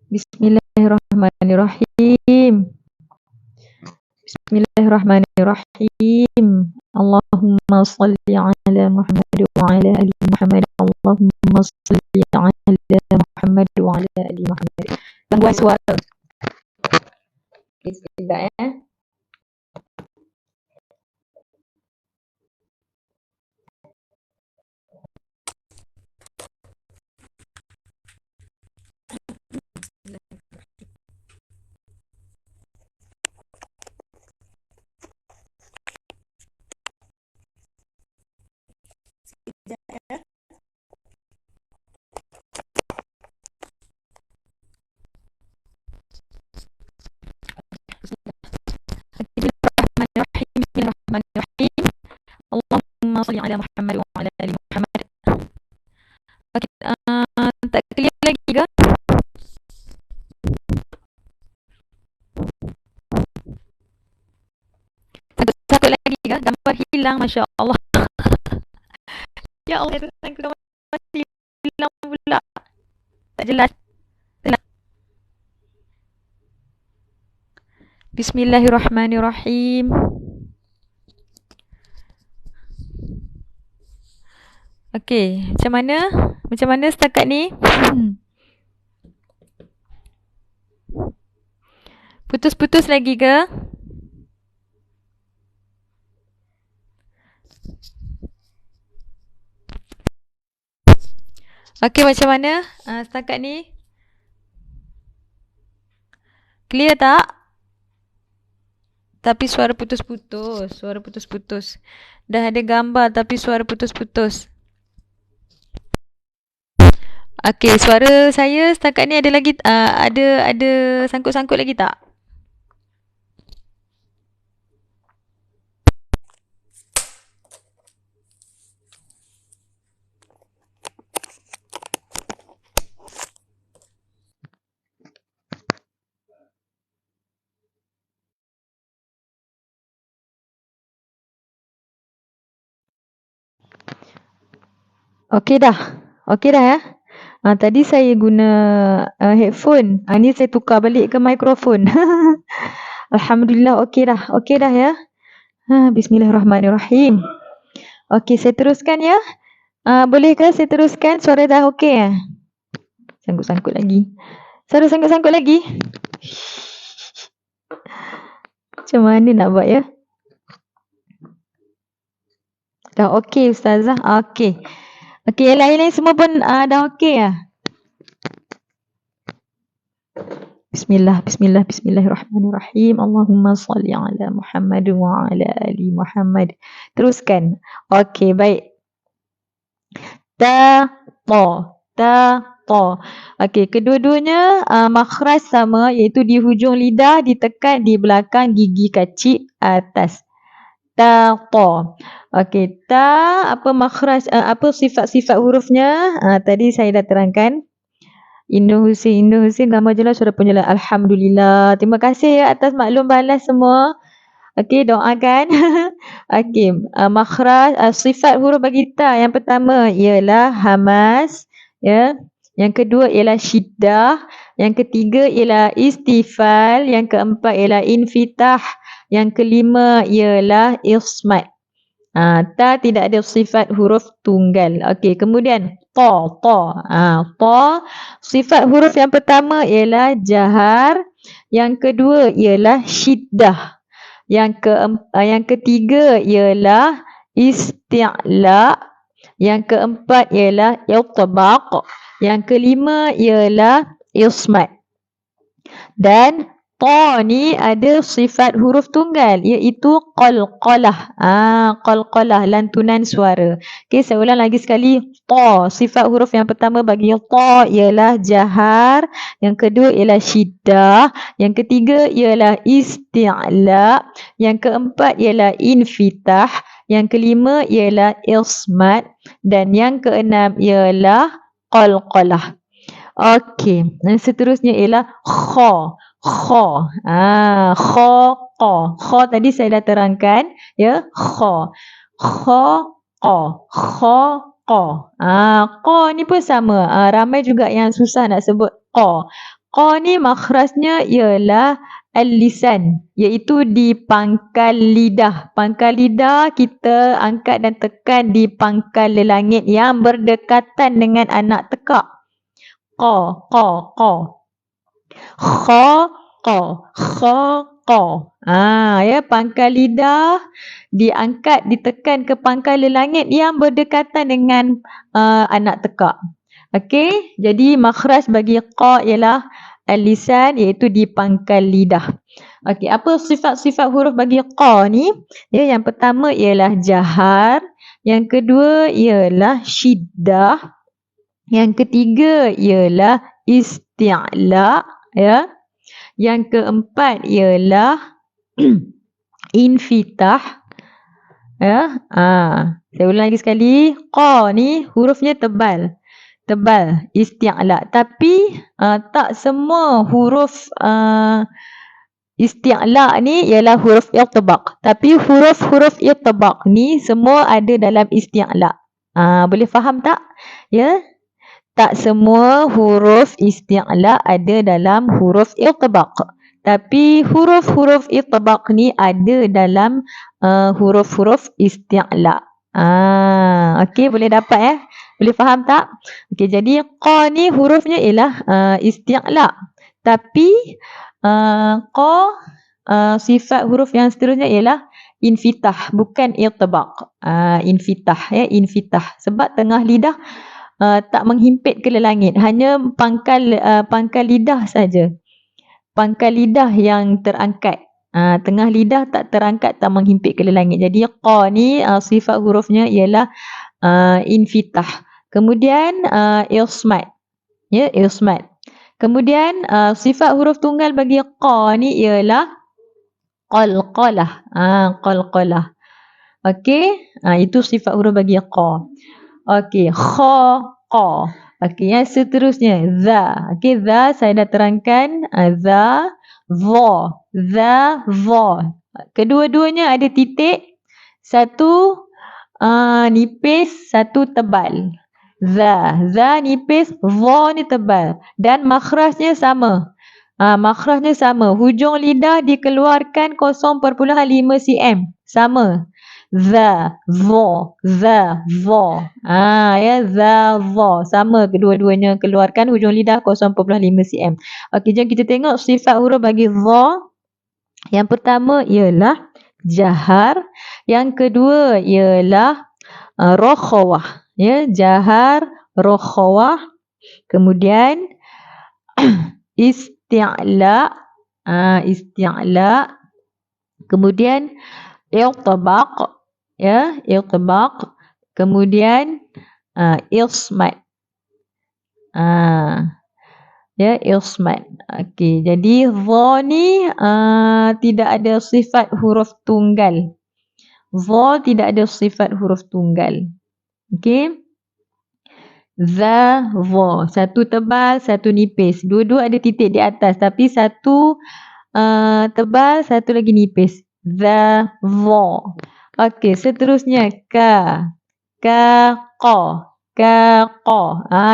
Bismillahirrahmanirrahim. Bismillahirrahmanirrahim. Allahumma salli ala Muhammad wa ala ali Muhammad. Allahumma salli ala Muhammad wa ala ali Muhammad. Gangguan suara. Okay, sekejap Bismillahirrahmanirrahim. Allahumma salli ala Muhammad wa ala ali Muhammad. Okay, tak clear lagi ke? Satu lagi ke? Gambar hilang, Masya Allah. Ya Allah, gambar masih hilang pula. Tak jelas. Bismillahirrahmanirrahim. Okey, macam mana? Macam mana setakat ni? Putus-putus lagi ke? Okey, macam mana setakat ni? Clear tak? Tapi suara putus-putus. Suara putus-putus. Dah ada gambar tapi suara putus-putus. Okey, suara saya setakat ni ada lagi ada sangkut-sangkut lagi tak? Okey dah. Okey dah ya. Tadi saya guna headphone. Ni saya tukar balik ke mikrofon. Alhamdulillah, okey dah. Okey dah ya. Bismillahirrahmanirrahim. Okey, saya teruskan ya. Bolehkah saya teruskan? Suara dah okey ya? Sangkut-sangkut lagi. Suara sangkut-sangkut lagi. Macam mana nak buat ya? Dah okey Ustazah. Okey. Okey, yang lain-lain semua pun dah okey ya? Bismillahirrahmanirrahim. Allahumma salli ala Muhammad wa ala ali Muhammad. Teruskan. Okey, baik. Ta, ta. Okey, kedua-duanya makhraj sama, iaitu di hujung lidah ditekan di belakang gigi kacip atas. Ta. Okey, ta apa makhraj apa sifat-sifat hurufnya? Tadi saya dah terangkan. Indu Husin gambar jelas, suara pun jelas. Alhamdulillah. Terima kasih ya atas maklum balas semua. Okey, doakan. Okey, makhraj sifat huruf bagi ta yang pertama ialah hamas, ya. Yang kedua ialah syiddah, yang ketiga ialah istifal, yang keempat ialah infitah, yang kelima ialah ismat. Ta tidak ada sifat huruf tunggal. Okey, kemudian ta. Ta, sifat huruf yang pertama ialah jahar, yang kedua ialah syiddah. Yang ketiga ialah isti'la, yang keempat ialah iltibaq, yang kelima ialah ismat. Dan ta ni ada sifat huruf tunggal iaitu qalqalah. Qalqalah, lantunan suara. Okey, saya ulang lagi sekali. Ta, sifat huruf yang pertama bagi ta ialah jahar, yang kedua ialah syiddah, yang ketiga ialah isti'la, yang keempat ialah infitah, yang kelima ialah ismat, dan yang keenam ialah qalqalah. Okey, yang seterusnya ialah kha. Kha. Kha, qa. Kha tadi saya dah terangkan, ya. Kha. Kha, qa. Kha, qa. Qa ni pun sama. Ramai juga yang susah nak sebut qa. Qa ni makhrajnya ialah al-lisan, iaitu di pangkal lidah. Pangkal lidah kita angkat dan tekan di pangkal lelangit yang berdekatan dengan anak tekak. Qa, qa, qa. Kha, qa. Kha, qa. Ya, pangkal lidah diangkat, ditekan ke pangkal lelangit yang berdekatan dengan anak tekak. Okey, jadi makhraj bagi qa ialah al-lisan, iaitu di pangkal lidah. Okey, apa sifat-sifat huruf bagi qa ni? Ya, yang pertama ialah jahar, yang kedua ialah syiddah, yang ketiga ialah isti'la, ya. Yang keempat ialah infitah, ya. Saya ulang lagi sekali. Qa ni hurufnya tebal. Tebal, isti'la. Tapi tak semua huruf isti'la ni ialah huruf iltibaq. Tapi huruf-huruf iltibaq ni semua ada dalam isti'la. Boleh faham tak? Ya. Tak semua huruf isti'la ada dalam huruf iltibaq. Tapi huruf-huruf iltibaq ni ada dalam huruf-huruf isti'la. Okey, boleh dapat ya? Boleh faham tak? Okey, jadi qa ni hurufnya ialah isti'la. Tapi qa sifat huruf yang seterusnya ialah infitah, bukan iltibaq. Infitah, ya, infitah. Sebab tengah lidah tak menghimpit ke langit, hanya pangkal lidah saja. Pangkal lidah yang terangkat. Tengah lidah tak terangkat, tak menghimpit ke langit. Jadi qa ni sifat hurufnya ialah infitah. Kemudian ismat. Ya, ismat. Kemudian sifat huruf tunggal bagi qa ni ialah qalqalah. Qalqalah. Okey, itu sifat huruf bagi qa. Okey, kha, qa. Okey, yang seterusnya za. Okey, za saya dah terangkan. Za, za, za, za. Kedua-duanya ada titik. Satu nipis, satu tebal. Za nipis, za ni tebal. Dan makhrajnya sama. Makhrajnya sama. Hujung lidah dikeluarkan 0.5 cm. Sama. Za, za. Ya, za. Sama kedua-duanya, keluarkan hujung lidah 0.5 cm. Okey, jom kita tengok sifat huruf bagi za. Yang pertama ialah jahar, yang kedua ialah rokhawah. Ya, jahar, rokhawah. Kemudian isti'la, isti'la. Kemudian iltibaq. Ya, iltibaq. Kemudian ismat. Ya, ismat. Okey, jadi za ni tidak ada sifat huruf tunggal. Za tidak ada sifat huruf tunggal. Okey. Za, za. Satu tebal, satu nipis. Dua-dua ada titik di atas, tapi satu tebal, satu lagi nipis. Za, za. Okey, seterusnya ka. Ka, qa. Ka, qa.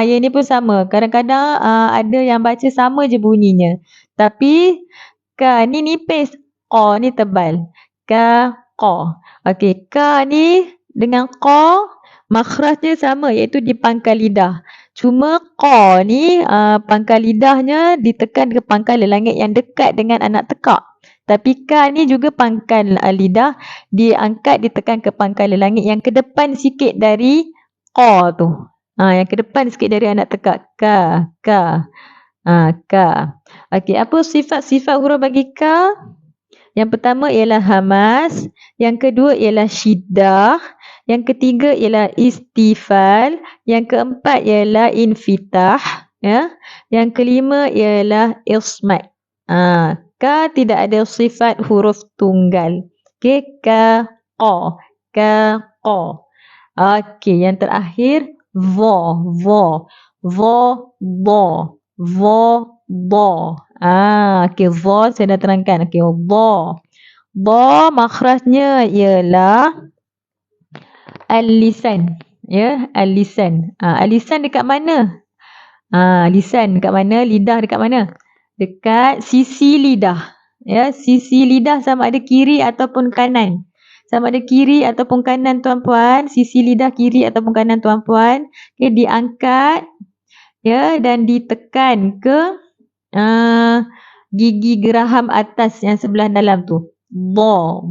Yang ni pun sama. Kadang-kadang ada yang baca sama je bunyinya. Tapi ka ni nipis, qa ni tebal. Ka, qa. Okey, ka ni dengan qa makhrajnya sama iaitu di pangkal lidah. Cuma qa ni pangkal lidahnya ditekan ke pangkal langit yang dekat dengan anak tekak. Tapi ka ni juga pangkal lidah diangkat ditekan ke pangkal langit yang ke depan sikit dari qa tu. Yang ke depan sikit dari anak tekak. Ka. Ka. Okey, apa sifat-sifat huruf bagi ka? Yang pertama ialah hamas, yang kedua ialah syiddah, yang ketiga ialah istifal, yang keempat ialah infitah, ya. Yang kelima ialah ismat. Ka tidak ada sifat huruf tunggal. Okey, ka, qa, ka, qa. Okey, yang terakhir va, ba. Okey, va saya dah terangkan. Okey, va. Ba makhrajnya ialah al-lisan. Ya, al-lisan. Al-lisan dekat mana? Lisan dekat mana? Lidah dekat mana? Dekat sisi lidah. Ya, sisi lidah sama ada kiri ataupun kanan. Sama ada kiri ataupun kanan tuan-puan, sisi lidah kiri ataupun kanan tuan-puan. Okay, diangkat ya dan ditekan ke gigi geraham atas yang sebelah dalam tu. Ba.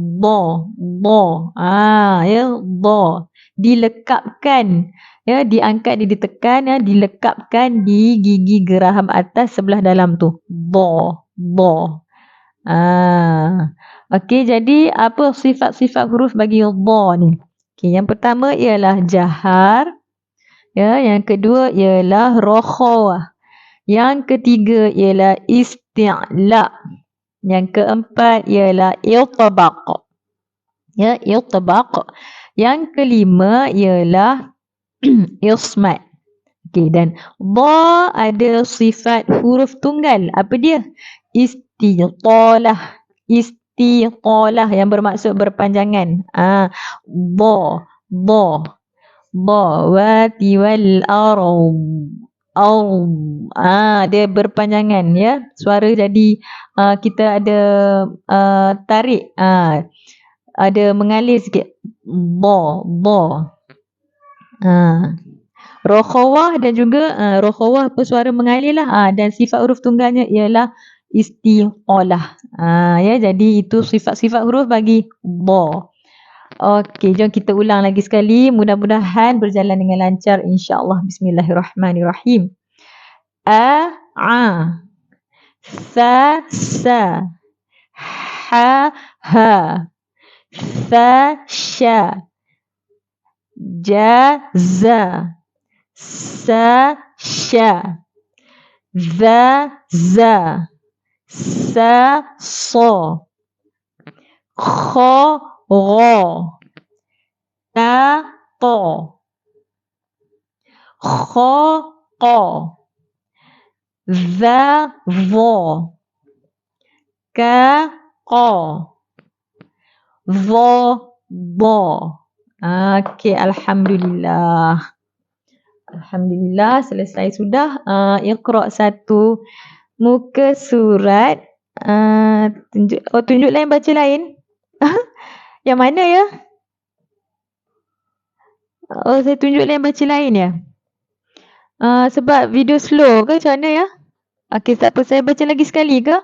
Ya, ba. Dilekapkan. Ya, diangkat, ditekan, ya, dilekapkan di gigi geraham atas sebelah dalam tu. Ba. Okey, jadi apa sifat-sifat huruf bagi ba ni? Okey, yang pertama ialah jahar. Ya, yang kedua ialah rokhawah. Yang ketiga ialah isti'la. Yang keempat ialah iltabaq. Ya, iltabaq. Yang kelima ialah ismat. Okey, dan ba ada sifat huruf tunggal. Apa dia? Istiqalah. Istiqalah yang bermaksud berpanjangan. Ba. Wati wal dia berpanjangan ya. Suara jadi kita ada tarik. Ada mengalir sikit. Ba. Rokhawah dan juga rokhawah apa suara mengalir lah. Dan sifat huruf tunggalnya ialah istiqalah. Ya, jadi itu sifat-sifat huruf bagi ba. Okey, jom kita ulang lagi sekali. Mudah-mudahan berjalan dengan lancar insya-Allah. Bismillahirrahmanirrahim. A. Sa. Ha. Sha. Za. Sa. Za. Sa. Kha. Ta. Kha. Za. Ka. Ba. Okey, alhamdulillah. Alhamdulillah selesai sudah. Iqra satu muka surat. Tunjuk lain baca lain. Yang mana ya? Saya tunjuk lain baca lain ya. Sebab video slow ke macam mana ya? Okey, tak apa, saya baca lagi sekali ke?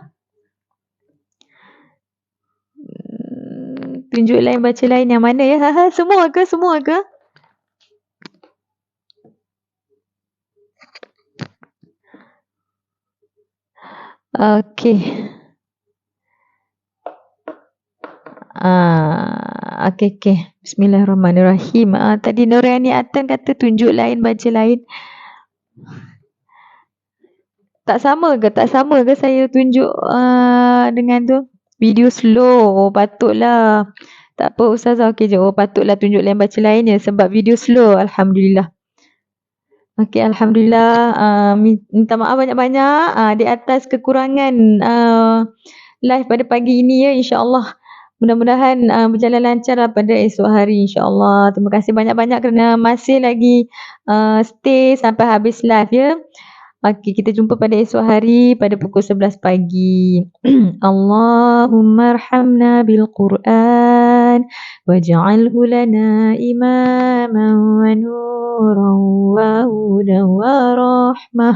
Tunjuk lain baca lain yang mana ya? Semua ke? Okey. Okey. Bismillahirrahmanirrahim. Tadi Nurani Atan kata tunjuk lain baca lain. Tak sama ke saya tunjuk dengan tu? Video slow. Patutlah. Tak apa Ustazah. Okey je. Patutlah tunjuk lain baca lain ya sebab video slow. Alhamdulillah. Okey, alhamdulillah. Minta maaf banyak-banyak di atas kekurangan live pada pagi ini ya, insya-Allah. Mudah-mudahan berjalan lancar pada esok hari insya-Allah. Terima kasih banyak-banyak kerana masih lagi stay sampai habis live ya. Okey, kita jumpa pada esok hari pada pukul 11 pagi. Allahumma arhamna bil Quran. القرآن واجعله لنا إماما ونورا وهدى ورحمة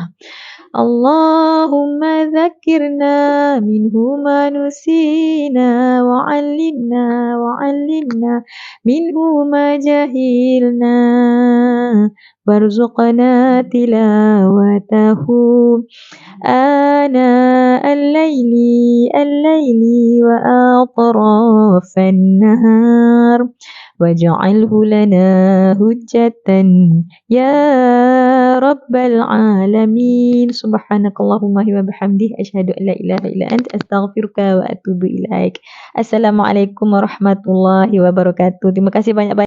اللهم ذكرنا منه ما نسينا وعلمنا منه ما جهلنا وارزقنا تلاوته آناء الليل وأطراف النهار واجعله لنا هجة يا رب العالمين سبحانك اللهم وبحمده أشهد أن لا إله إلا أنت أستغفرك وأتوب إليك. Assalamualaikum warahmatullahi wabarakatuh. Terima kasih banyak-banyak.